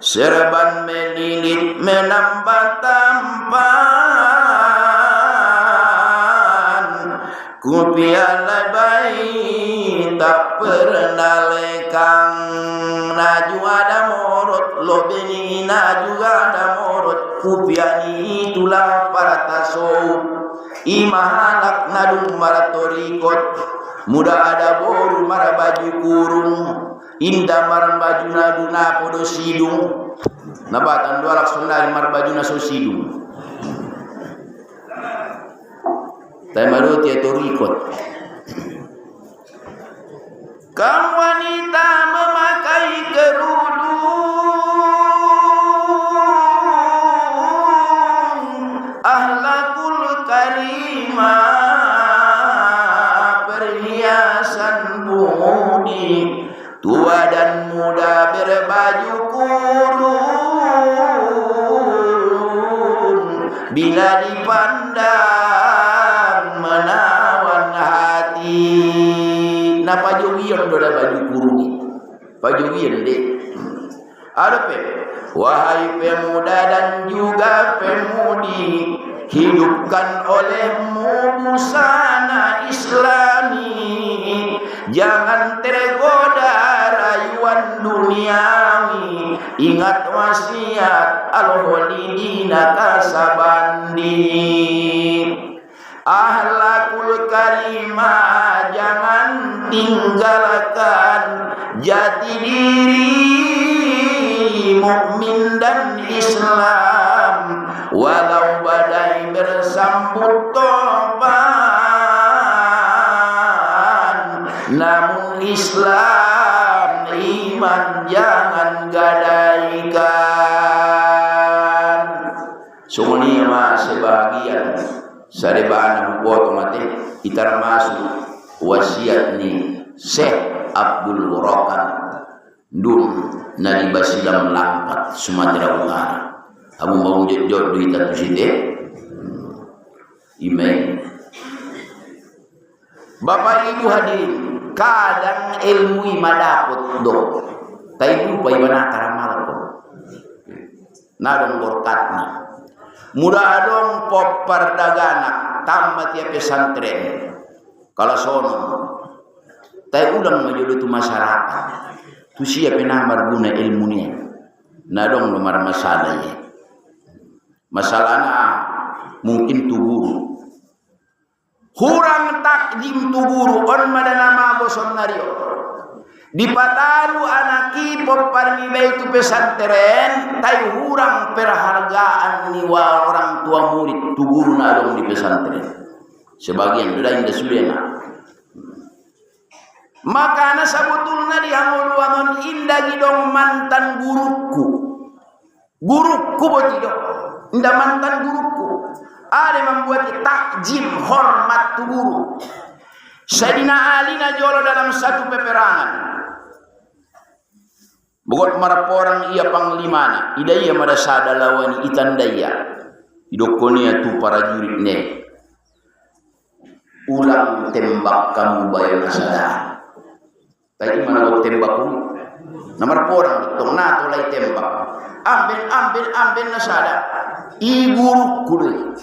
Speaker 2: serban melilit menambah tampan, kupiah baik tak pernah lekang. Naju ada morot lobeni, naju ada morot kupiani. Itulah para tasawuf imahalak nadung maratorikot. Muda ada boru mara baju kurung, indah mara baju nadu na podo sidung, nabatan dua lak sundari mara baju na so sidung. Temaru tia torikot. Kaum wanita memakai kerudung, ahlakul karimah, perhiasan budi, tua dan muda berbaju kurung, bila dipandang menawan hati. Na pajogian doda baju kurung itu, pajogian deh. Ada pe, wahai pemuda dan juga pemudi, hidupkan olehmu busana Islami, jangan tergoda rayuan duniawi. Ingat wasiat Al-Khalidi Nakasabandi. Ahlakul karimah jangan tinggalkan jati diri mukmin dan Islam, walau badai bersambut topan, namun Islam iman jangan gadaikan. Sungguhnya mas sebagian sarebana buat mati itar masuk wasiat ni Syekh Abdul Warakan dun nadi basilam lampat Sumatera Utara. Kamu mau jod duit atau sini? Email. Bapak Ibu hadirin, kadang ilmu madapot do. Tapi lupa ibana karamal ko. Nadong berkatna. Mudah dong pop perdagana tamat ya pesantren. Kalau sono, tapi ulang majudu tu masyarakat. Tu siapa namar guna ilmunya. Nadong nomor masalahnya. Masalahnya mungkin tu guru. Hurang takdim tu guru on madana boson nario. Dipataru anaki poparni itu pesantren, tai hurang perhargaan ni wa orang tua murid tu guru nadong di pesantren. Sebagian sudah indah sudena. Makana sabutulna dihanguluangon indah gidong mantan guruku. Guruku botido. Indah mantan guruku. Ada membuat takjim hormat tu guru. Sayyidina Ali najolo dalam satu peperangan. Bukan maraporang ia panglimana, idaya mada sada lawan itandaya. Idokonia tu para jurid ne. Ulang tembak kamu bayar sada. Tadi mana kau tembak pun? Nomor porang tong nato lay tembak. Ambil na sada. Iguru kudu.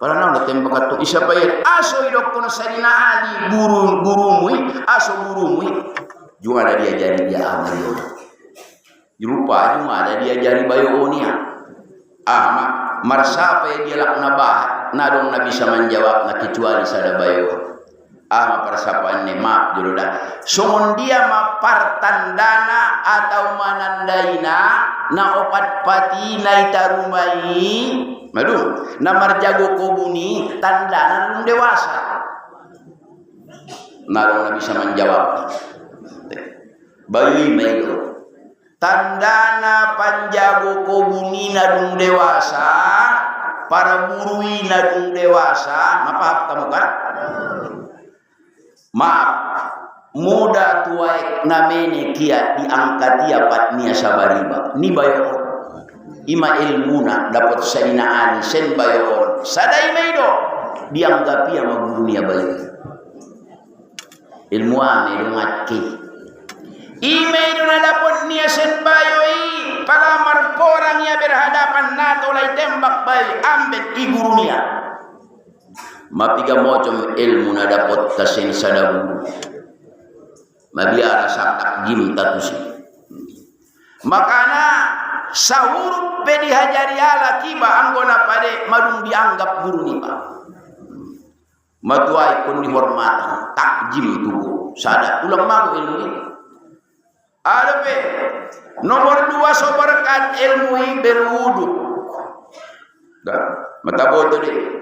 Speaker 2: Para nang tembak atau isa bayar. Aso idokon Sayyidina Ali guru aso guru juga ada diajari dia amayo. Rupa juga ada diajari bayo onia. Marsa apa dia lakna bah, nadong na bisa menjawab na kecuali sada bayo. Persapaan ni maaf dulu dah. Sungun dia mapartandana atau manandaina na opat pati na itarumai. Madu, na marjago kobuni tandana nung dewasa. Nadong na bisa menjawab. Bayi melo tandana panjago kobuni nadung dewasa para burui nadung dewasa mapaham kamu kan? Maaf muda tuaik namene kia diangkat ia patnia sabariba ni bayo ima ilmuna dapat Sayyidina Ali sen bayo sadai meido dianggap ia maguru nia bayo ilmu ame ngaki email na dapat niya sen bayoi palamar porang niya berhadapan nato lay tembak bayi ambet iguru niya mapiga mocom ilmu na dapat kasen sadabu mabiara sakak jim tatusi makana sahur pedi hajari ala kiba anggona pade madung dianggap guru niya matuai pun dihormatan takjim tubuh sada ulang magu ilmu ini. Ada pe nomor 2 soberkat ilmu berwudu. Dah mata boto deh.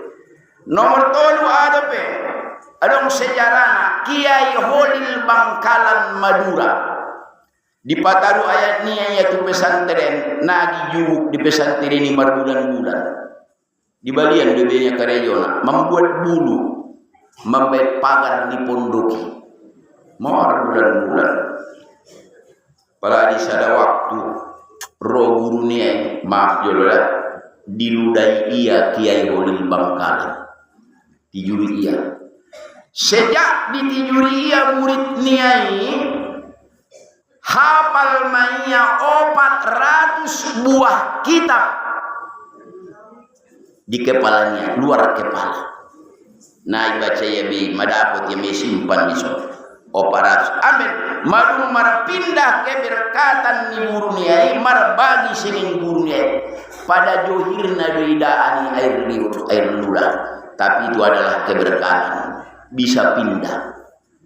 Speaker 2: Nomor 3 ada pe adong sejarahna Kiai Holil Bangkalan Madura. Di pataru ayat ni ayat pesantren nagi juguk di pesantren ini marbulan-bulan. Di balian debenya karejona membuat bulu membuat pagar di pondoki. Mar bulan-bulan. Pada di sada waktu roh gurunya maaf jodoh diludai ia Kiai Holil Bangkalan tijuri ia sejak ditijuri ia murid niai hafal maya 400 buah kitab di kepalanya luar kepala nah baca ya bi madapot ya simpan di sana operas amin madung marpindah keberkatan ni buruniai marbagi sering buruniai pada johirna doidaani air liur air lula tapi itu adalah keberkatan bisa pindah.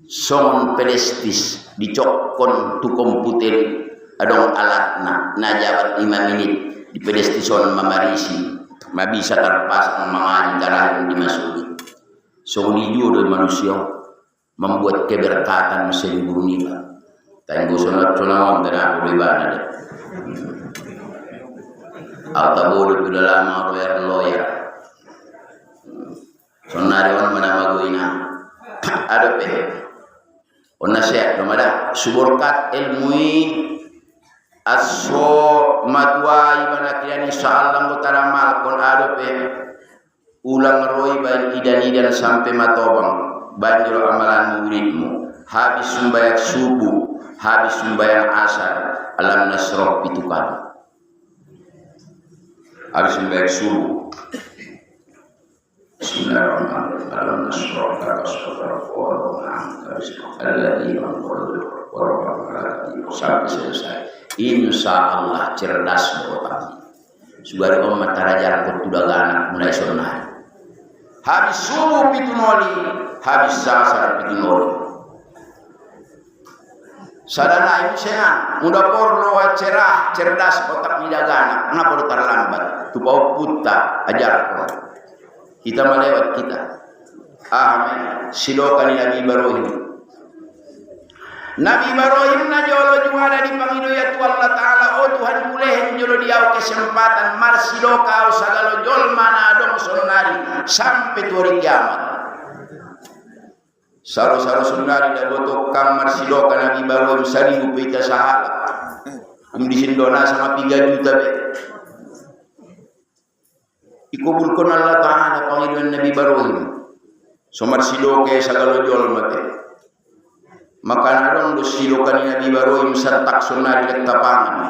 Speaker 2: Songon pedestis dicokon tu komputer adong alatna najabat 5 menit di pedestison mamarisi ma bisa terpasang mengaji darah dimasuki. Songon dijual manusia membuat keberkatan seribu nila. Tangguh sonat-sonat dari aku bebana deh. Alta bodoh sudah lama lawyer. Sonari on mana maguina. Ada pe. Onna sehat domada suburkat ilmui aso matwai mana kian insyaallah mutaramal kon ada pe. Ulang roi bain idan sampai matobang banjur amalan muridmu habis sembahyang subuh habis sembahyang asar alam nasroh pitukan habis sembahyang subuh bismillahirrahmanirrahim alam nasroh sampai selesai insyaallah cerdas otak sugar umat tarajar kutudagana mulai sunnah. Habis subuh pitunoli, habis sasar pitunoli. Sadana itu senang, muda porlo cerah, cerdas otak nidagana, kenapa terlambat? Tupau puta ajar kita melewat kita. Amin. Silokan Nabi Ibrahim. Nabi Ibrahim na jolo juara di pangidoya tu Allah Ta'ala. Oh Tuhan boleh jolo diau kesempatan marsido kau sagalo jol mana dong sonari sampai tu hari kiamat. Saru-saru sonari da botok kam marsido ka Nabi Ibrahim sari upita sahala. Dona sama 3 juta be. Ikubulkan Allah Ta'ala pangidoyan Nabi Ibrahim. So marsido ke sagalo jol mate. Maka nadong dosilokan Nabi Ibrahim santak sunari lekapangan.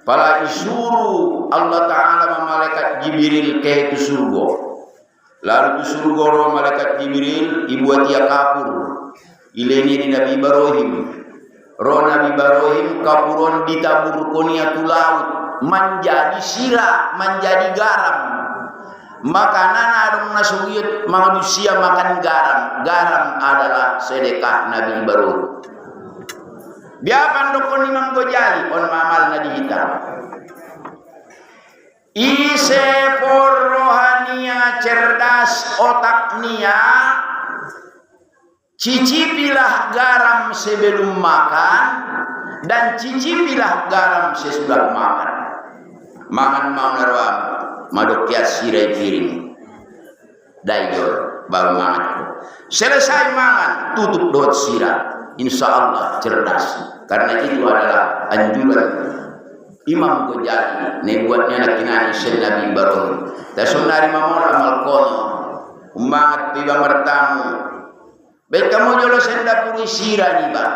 Speaker 2: Pala isuru Allah Ta'ala malaikat Jibril ke itu surga. Lalu itu surga roh malaikat Jibril ibuat ia kapur. Ileni di Nabi Ibrahim. Roh Nabi Ibrahim kapuron ditabur koniatu laut. Menjadi sirah, menjadi garam. Makanan adong nasuyut manusia makan garam. Garam adalah sedekah Nabi Ibrahim. Biapan dokon Imam Ghazali on mamal na dihitam. Ise por rohania cerdas otak nia. Cicipilah garam sebelum makan dan cicipilah garam sesudah makan. Mangan mau naruam madok kias sirai piring daijor baru mangan selesai mangan tutup dot sirah insyaallah cerdas karena itu adalah anjuran Imam Ghazali ne buatnya nakinani sen Nabi Ibrahim da sonari mamor amal kono umangat piba mertamu baik kamu jolo senda puri sirah ni ba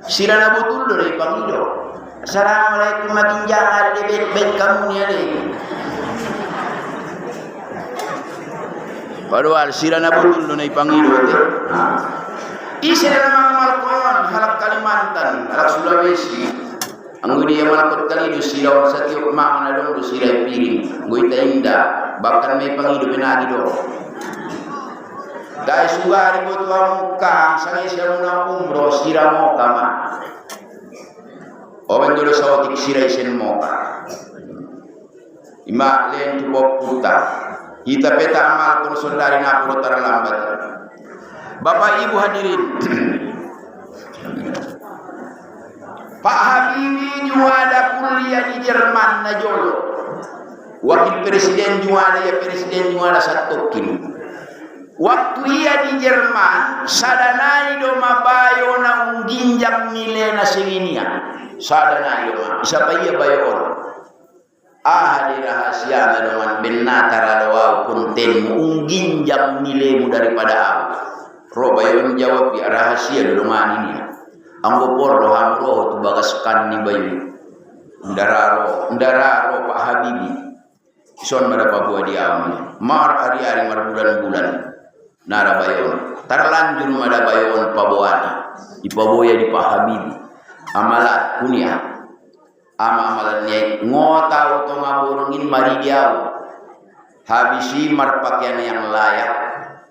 Speaker 2: sirah na betul dari pangido assalamualaikum makin jangan ada baik kamu ni ada. Padahal sirana betul na ipangido te. Isi dalam amal Quran halak Kalimantan, halak Sulawesi. Anggo dia malakot kali do siraw sa tiok mangan adong do siray piring. Goita indah, bahkan may pangido pinagi do. Dahil sugari mo tuwa muka, sanay siya muna umro, sira mo kama. Owen do sa otik siray sen mo ka. Ima len tubok puta. Kita peta amal kun saudari napuro terlambat. Bapak Ibu hadirin. Pak Habibie juara kuliah di Jerman na jolo. Wakil presiden juara ya presiden juara satokin. Waktu ia di Jerman sadanai do mabayo na ungginjak nile na singinia. Sadanai do siapa ia bayo di rahasia dengan benatara doa punten ungginjam nilaimu daripada aku. Robayon jawab ya rahasia dorongan ini. Anggo porlo hamro tu bagaskan ni bayu. Ndararo Pak Habibie. Son merapa buah dia mar hari-hari mar bulan-bulan. Nara bayon. Terlanjur mada bayon paboana. Ipaboya di Pak Habibie. Amalat kunia. Amalannya ngotau to ngaburungin mari diau habisi mar pakaian yang layak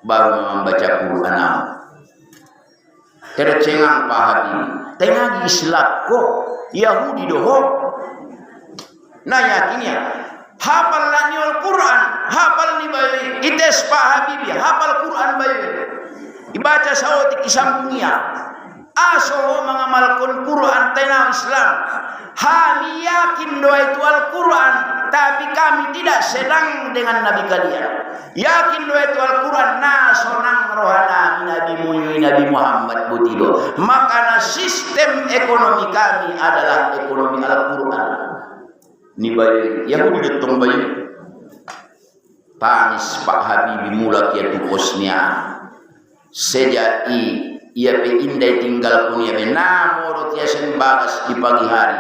Speaker 2: baru membaca Quran. Tercengang Pak Habib, tengah Islam kok Yahudi doh. Nah yakinnya hafal lagi Al-Quran, hafal ni bayi ites Pak Habib ya, hafal Quran bayi dibaca sawotik isambungnya aso mengamalkan Quran tengah Islam. Kami yakin doa itu Al-Quran, tapi kami tidak senang dengan Nabi kalian. Yakin doa itu Al-Quran, nah sonang rohana Nabi Muhammad butido. Makanya sistem ekonomi kami adalah ekonomi Al-Quran. Ni bayi Yahudi datang bayi tangis Pak Habibie mula kia tukosnya sejak ia pe indai tinggal punya menamo rotia sembagas di pagi hari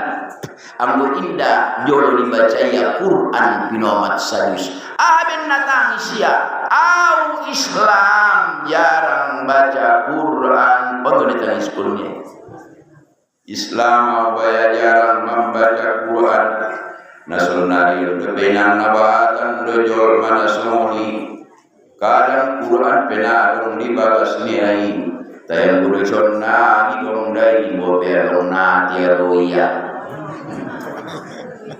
Speaker 2: anggo indah jolo dibaca ya Quran pinomat sadus aben natangis ya au Islam jarang baca Quran pengen tangis punya Islam abaya jarang membaca Quran nasional kebenan nabatan dojol mana semoni kadang Quran penadong di bagas niai tayang burisonna igong dai bo perona tiaroya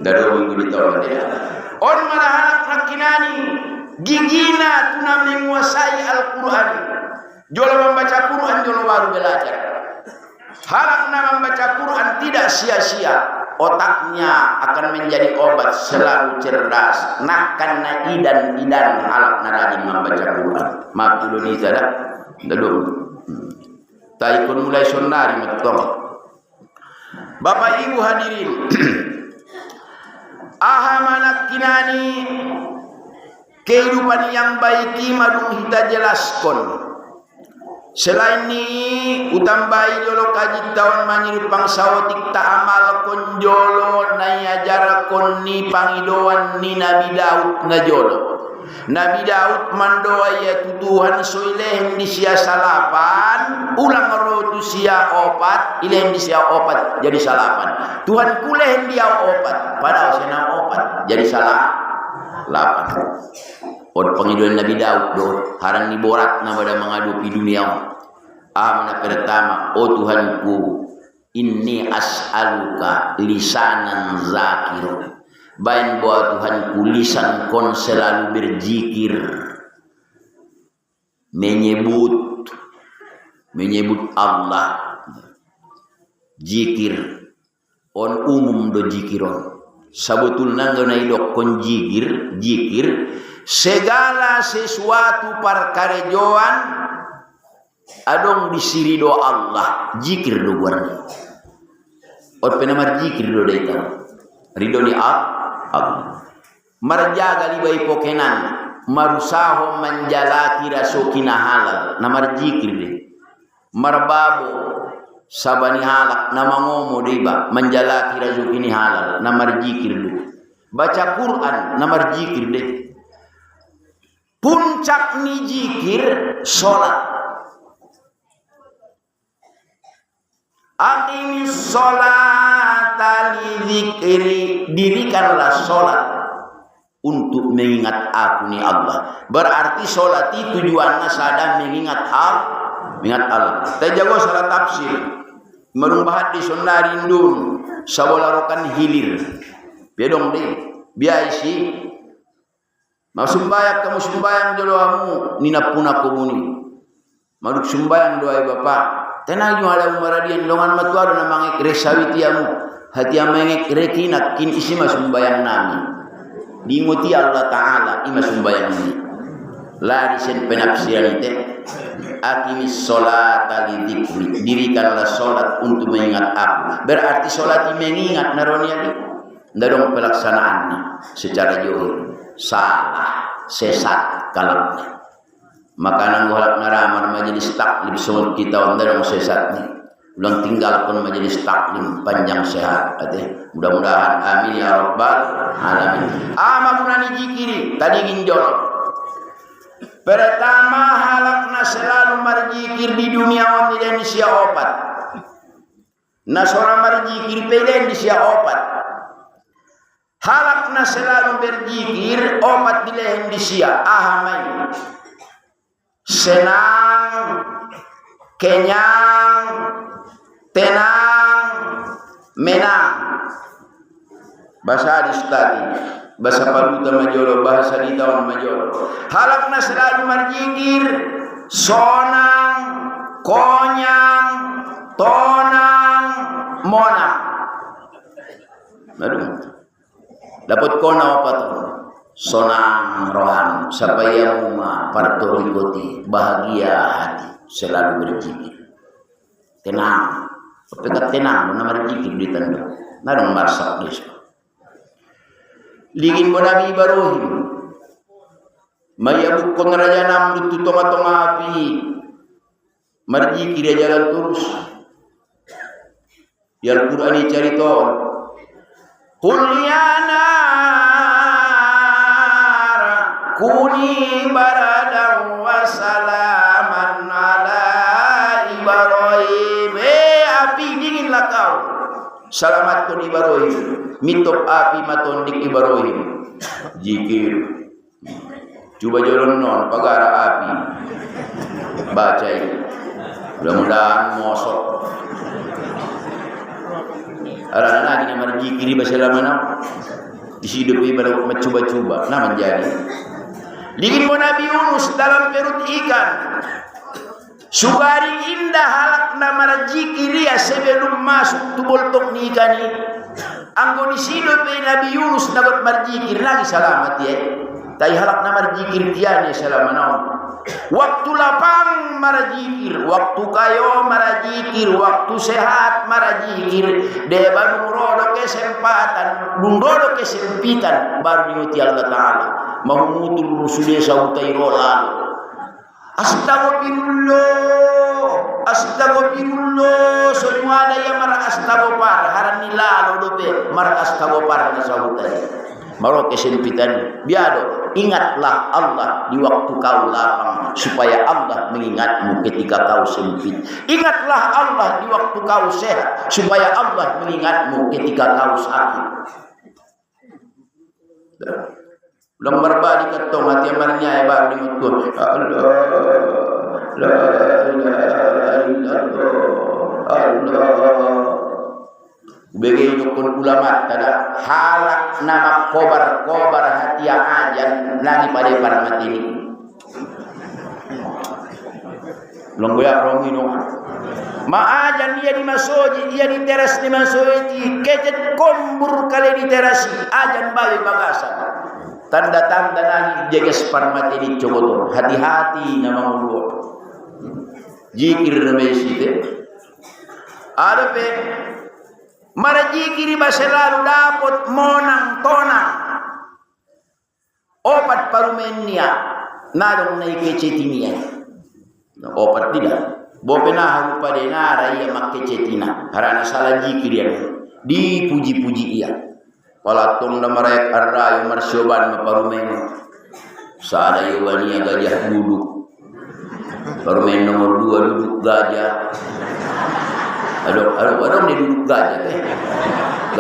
Speaker 2: daro gurito dia on marahanak nakinani gigina tuna menguasai Al-Quran jolo membaca Quran jolo baru belajar halakna membaca Quran tidak sia-sia otaknya akan menjadi obat selalu cerdas nah karena idan halakna rajin membaca Quran maaf dulu nih sada dulu taikun mulai sonari metong Bapak Ibu hadirin ahamanak kinani kehidupan yang baik madung kita jelaskan. Selain ini utambai jolo kaji tahun manyiru pangsawatik ta'amal kon jolo nayajar kon ni pangidoan ni Nabi Daud ngajolo. Nabi Daud mandoa ya Tuhan soileh di sia salapan ulang rotu sia opat ileh di sia opat jadi salapan. Tuhan kuleh dia opat padahal senang opat jadi salapan. Od pengiduan Nabi Daud do harang diborat na pada mengadupi dunia. Amana pertama, oh Tuhanku, inni as'aluka lisanan zakir. Bain bahwa Tuhanku lisan kon selalu berzikir, menyebut Allah, zikir on umum do zikiron. Sebetulnya nggak idok kon zikir segala sesuatu perkarejoan adong disirido Allah zikir do warni ot penamar zikir do daita rido ni Allah marjaga libai pokenan marusaho manjalaki rasokina halal namar zikir de marbabo sabani halak nama ngomo deba manjalaki rasokini halal namar zikir de baca Quran namar zikir de puncak ni zikir salat. Aqimis sholata lidzikri, dirikanlah sholat untuk mengingat aku ni Allah. Berarti sholat itu tujuannya sadar mengingat Allah. Tajago salah tafsir merung bahat di sonarindun sabolarokan hilir. Bedong deh biaisi mau sembahyang kamu sembahyang joloamu nina puna komuni. Maduk sembahyang doai bapak tenang yung alam maradian longan matuado na mga resawiti mo hati ameng rekinak kin isi masumbayang namin dimuti Allah Ta'ala ima sumbayang ni lari sen penafsiran ite akimis sholata lidzikri, dirikanlah sholat untuk mengingat aku. Berarti sholat mengingat naronia di darong pelaksanaannya secara jauh salah sesat kalapnya. Maka nangguhalak ngaramar majelis taklim semua kita wandarong sesat ni ulang tinggalkan majelis taklim panjang sehat mudah-mudahan amin ya rabbal alamin. Amamunani jikiri tadi ginjol pertama halakna selalu marjikir di dunia wani dan sia opat nasora marjikir peden di sia opat halakna selalu berjikir opat dilehen di sia ahamai senang, kenyang, tenang, menang. Bahasa hadis tadi, bahasa paluta majolo, bahasa ditawan majolo. Halakna selalu marjikir, sonang, konyang, tonang, monang. Aduh, dapat kona apa tuh? Sonang rohan, supaya muma partorikoti, bahagia hati, selalu berzikir. Tenang, pekat tenang, nama berzikir di tanda. Narong marsak desa. Lingin mo Nabi Ibrahim, mayabuk kon raja Namrud tu tonga-tonga api, berzikir dia jalan terus. Di Al-Quran ini cerita, Qul ya nar kuni baradan wa salaman ala Ibrahim. Api dinginlah kau, selamatkan Ibrahim. Mitop api matondik Ibrahim. Jikir. Coba jalan non pagara api. Baca ini. Mudah-mudahan mosok. Arana lagi nama jikiri bahasa lama disidupi pada mencoba-coba nah menjadi dingin mo Nabi Yunus dalam perut ikan sugari indah halak nama jikiri ya sebelum masuk tubol tok ni ikan ni anggo disidupi Nabi Yunus dapat marjikir lagi selamat ya tai halak nama jikir tiane selama naon waktu lapang marajikir, waktu kayo marajikir, waktu sehat marajikir. Deba nurodo kesempatan, nurodo kesempitan baru diuti Allah Ta'ala. Mahumutul rusulia sautai rolan. Astagfirullah, astagfirullah. Semua ada yang mar astagfar, harani lalo dope mar astagfar na sautai. Maro kesempitan biado ingatlah Allah di waktu kau lapang supaya Allah mengingatmu ketika kau sempit. Ingatlah Allah di waktu kau sehat supaya Allah mengingatmu ketika kau sakit. Lembar balik ketong hati amarnya baru diutur Allah la ilaha illallah Allah. Bagi dukun ulama tada halak nama kobar hati yang ajan lagi pada para mati ini. Longgoyak rongino. Maajan dia di masoji, dia di teras di masoji, kecet kombur kali di terasi, ajan balik bagasan. Tanda-tanda nangis jeges para mati ini cogoto. Hati-hati nama mulu. Jikir remesite. Ada pe marajikiri ba selalu dapat monang tonang opat parumenia nadong naikecetinia opat tidak bopena haru pada nara ia makecetina harana salah jikiri ya dipuji-puji ia palatong na marek arrayo marsioban maparumeno sada iwania gajah duduk parumen nomor 2 duduk gajah. Ada ni duduk gajah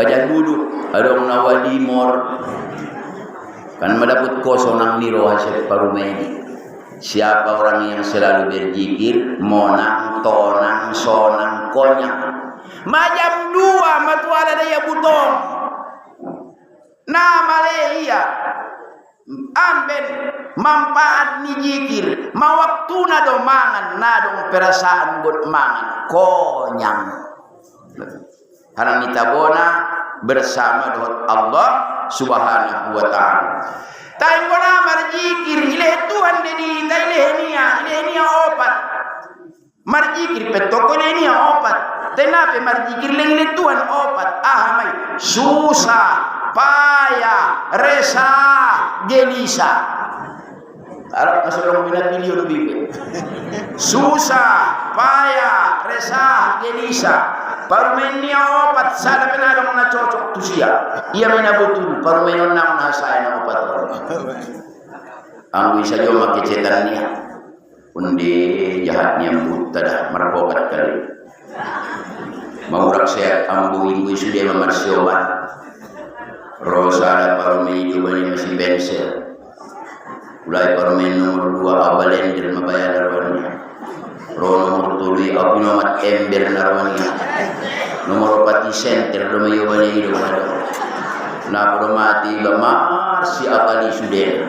Speaker 2: gajah duduk ada nawadimor kan mendapat kosong nang niro hasil parumeni. Siapa orang yang selalu berzikir monang tonang sonang konyang majam 2 matuala daya butong nama leia amben manfaat ni jikir mawaktuna do mangan nadong perasaan god mangan konyang harang itabona bersama dengan Allah Subhanahu wa taala. Tai kona marjikir ile Tuhan dedi ilehnia opat. Marjikir petoko ilehnia opat. Tenape marjikir ile Tuhan opat. Ahamai susah, payah, resah, gelisa. Arab masalah minat video lebih. Susah, payah, resah, gelisa. Parumenia opat sada penadong na cocok tu siya. Ia menabutul parumenon na nasaya na opat. Ang bisa jo makecetan niya. Kundi jahatnya buta dah merbokat kali. Maurak sehat ambu ingui sudah memarsioban. Rosa ada parumeni juga ni masih bensel. Ulai parmen nomor 2 abalendir mabaya darwani. Ro nomor 3 abu nomor ember narwani. Nomor 4 center do mayo bani do mado. Na mati gamar si akali suden.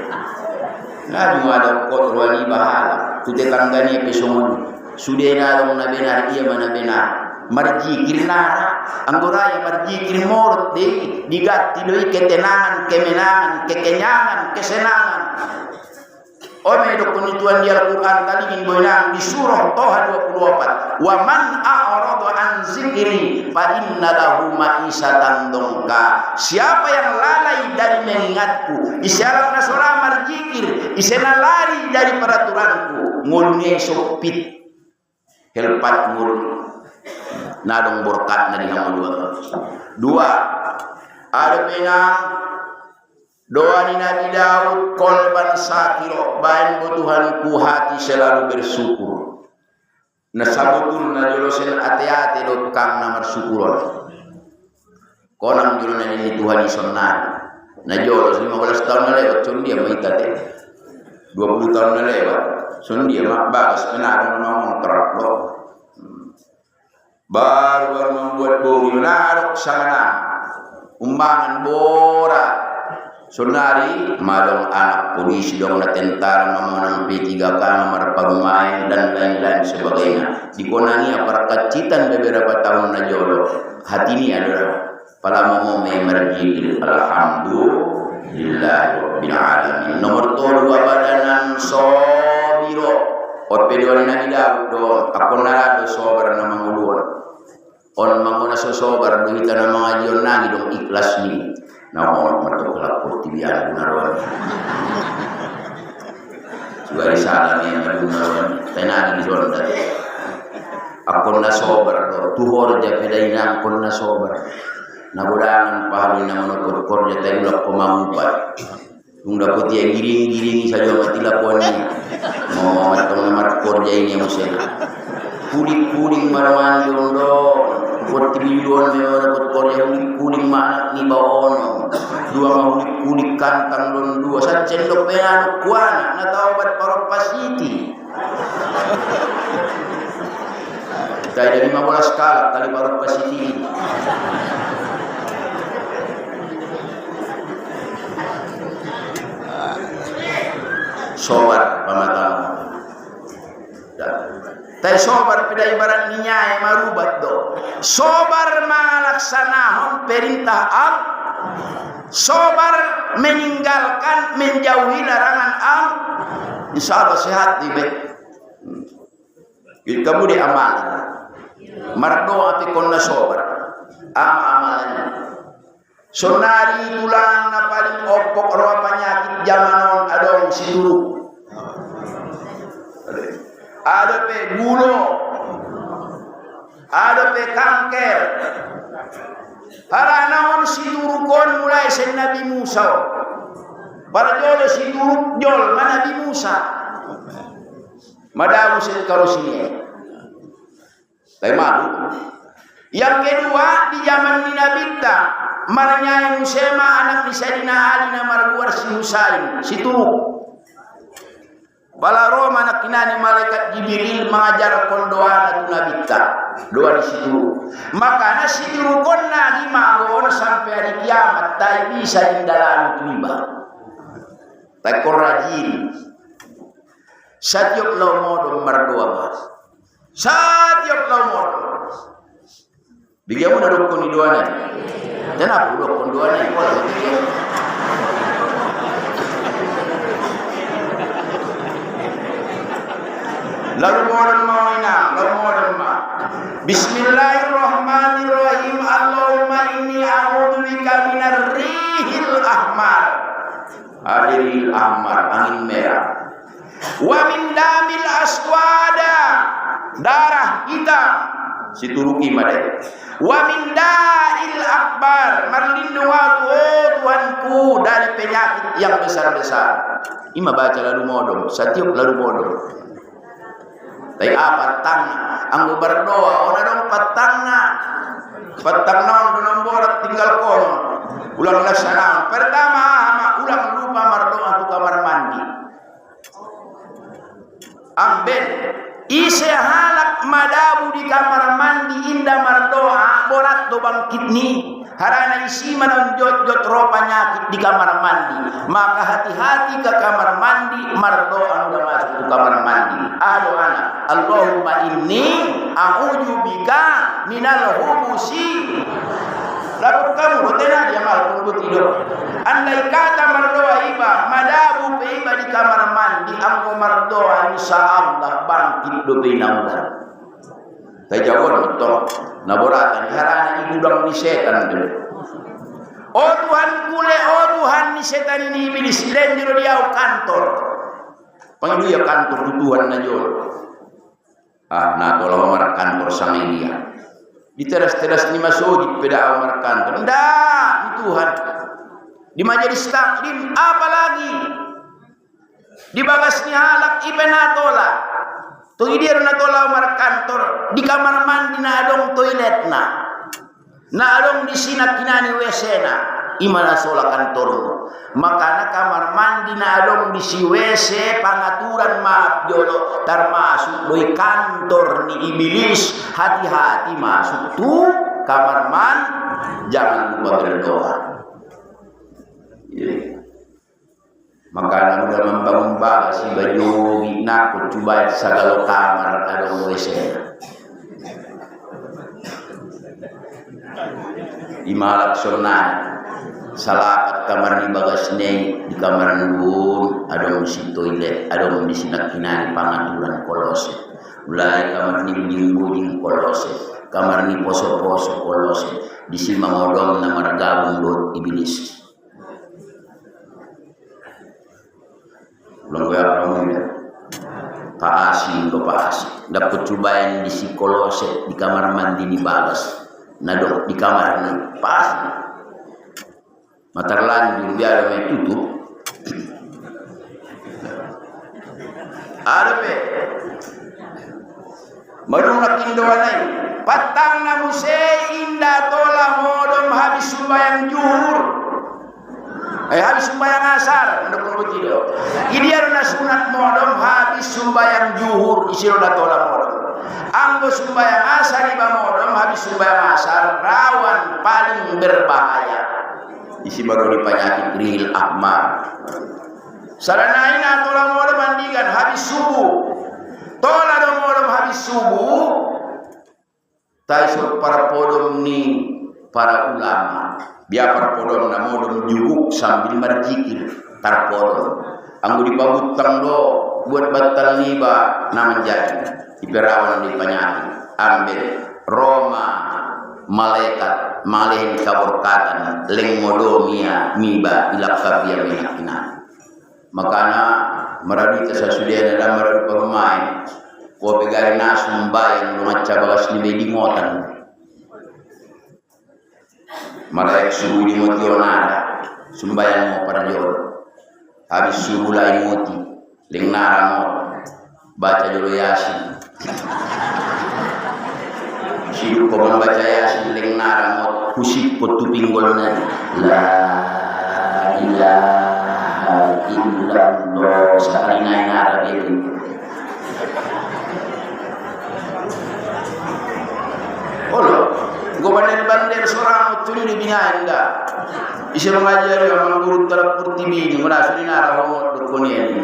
Speaker 2: Na ada kot ruani bahala. Tute kanggani pesomon. Sudena dong na benar iya mana benar. Marji kirnara anggora ya marji kirmor de digati doi ketenangan, kemenangan, kekenyangan, kesenangan. Ome do kunituan di Al-Qur'an kali ini boinang di surah Toha 24. Wa man a'rada an zikri fa inna lahu ma'isatan dongka. Siapa yang lalai dari mengingatku, isyarat nasora marjikir, isena lari dari peraturanku, ngulunge sopit. Helpat ngul nadong borkat na dihang dua ada penang doa ni Nabi Daud kolban sakiro bain butuhanku hati selalu bersyukur nasabutul na jolosen ate-ate do kang na bersyukuron konang jolo na ini Tuhan isonnar na jolos 15 tahun na lewat sun dia maitate 20 tahun na lewat sun dia mak bagus penang ngomong terap lo baru membuat bumi menarik sana umbangan bora sonari madong anak polisi dong na tentara memenang P3K nomor pagmain dan lain-lain sebagainya dikonangi perkacitan beberapa tahun na jolo hati ini adalah pala mau memerjil alhamdulillah rabbil alamin nomor 2 badanan sobiro Opedoan Nabi Daud do ako narado sobar na manguluan on manguna sosobar do hita na mga jion nagi dong ikhlas ni na mo matuklak po tibian gunaron suara salam yang gunaron tenagi di zon dati ako na sobar do tuhor ja pedaina ako na sobar nabudangan pahali na manukod korja tayo lak pamamupad kung dapat dia giring-giring saja mati lapon ni mau matong nomor korja ini musen kuling-kuling maraman do buat tibion memang dapat korja kuling mana ni baono dua mau kuling kantang don dua sa cendok penano kuana na taubat parok pasiti kita ada 15 kali parok pasiti sobar pamatang tay sobar pada ibarat ninyai marubat do sobar malaksanahon perintah Allah sobar meninggalkan menjauhi larangan Allah insyaallah sehat ibe kamu di amal mardo ati konna sobar amalan sonari tulang na paling opok roa penyakit zamanon adong siduru ada pe gulo ada pe kanker haranaon siduru kon mulai sen Nabi Musa para jolo siduru jol mana Nabi Musa madamu sen karosini tay malu yang kedua di zaman Nabi ta marnya yang sema anak ni Sayyidina Ali na marguar si Husain si Turuk bala Roma nak kinani malaikat Jibril mengajar kondoan tu Nabi ta doa di situ maka na si Turuk na gimagon sampai hari kiamat tai bisa indalan tiba tai korajin satiap laumodom mardoa mas satiap laumodom bigiamu na rukun idoana kenapa rukun idoana lalu modern ma bismillahirrahmanirrahim Allahumma inni a'udzubika minar rihil ahmar rihil ahmar angin merah wa min damil aswada darah hitam si turuki madai wa min da'il akbar marlindung aku Tuhanku dari penyakit yang besar-besar ima baca lalu modom setiap lalu modom tapi apa tang anggo berdoa ona dong patangna non nombor tinggal kono ulang laksana pertama ulang lupa mardoa tu kamar mandi amben ise halak madabu di kamar mandi indah mardoa borat do bangkit ni harana isi manonjot ro penyakit di kamar mandi, maka hati-hati ke kamar mandi mardoa udah masuk ke kamar mandi. Anak Allahumma inni a'udzu bika minal hubusi. Lalu kamu betul dia malah tunggu tidur. Andai kata mardoa iba madabu iba di kamar mandi, angko mardoa insyaallah bangkit do binaudar. Tajawon betul. Naboratan harana ibu dang ni setan dulu. Oh Tuhan kule, oh Tuhan ni setan ini iblis len dulu dia kantor. Panggil dia kantor Tuhan najol. Nah tolong mar kantor sama dia. Di teras-teras ni masuk peda amar kantor. Ndak, ni Tuhan. Di majelis taklim apalagi. Di bagas ni halak ipenatola. Tuh dia na tola amar kantor di kamar mandi na adong toilet na. Na adong di sina kinani WC na. Imana sola kantor. Makana kamar mandi na adong di si WC pangaturan maaf jolo termasuk doi kantor ni iblis. Hati-hati masuk tuh kamar mandi, jangan lupa berdoa. Makana udah membangun si baju nakut coba sagala kamar adong WC. Di malak sunnah salakat kamar ni bagas di kamar nubun adong si toilet adong di sinak kinani pangaturan kolose mulai kamar ni bujing kolose kamar ni poso-poso kolose di si mangodong na maragabong dot iblis ulang gue apa paasi do paasi dapat cobain di si kolose di kamar mandi ni bagas nadok di kamar ni paasi matar lanjut biar me tutup arbe marung nakin doanai patang na muse indah tola modom habis sembahyang zuhur habis sembahyang asar ndok begitu ini aruna sunat modom habis sembahyang zuhur isiroda tola modom anggo sembahyang asar iba modom habis sembahyang asar rawan paling berbahaya isi baru di penyakit rihil ahmar saranain tola modom mandikan habis subuh tola do modom habis subuh taisur para podom ni para ulama biar para podom na modom juguk sambil berzikir tar podom anggo dipabutang do buat batal niba na menjadi iperawan di penyakit ambil Roma malaikat malih kaburkatan leng modomia miba ilakabia minakina makana maradi tasasudia dalam maradi pagumay ko pegari nasum bayan lumaca bagas ni medimotan malaik subuh di motionada sumbayan mo para jol habis subuh lain moti leng naramo baca jolo yasin sidu ko membaca yasin leng naramo kusik potu pinggolna la ilaha illallah sekali naik ngarap itu olo go bandel seorang tuli di bina anda isi mengajar yang mengguru dalam kurtibi ini mula suri nara homot dukuni ini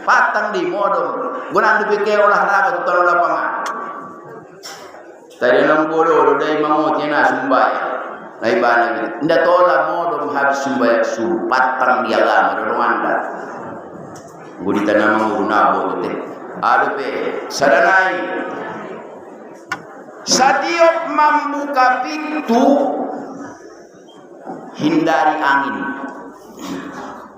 Speaker 2: patang di modom guna dipikir olahraga tutang lapangan tadi nang bodoh dari mamut yana sumbay lai bana nda tola modom habis sumbay su patang dia agama do anda gudita namang unabo te adupe sadanai setiap membuka pintu hindari angin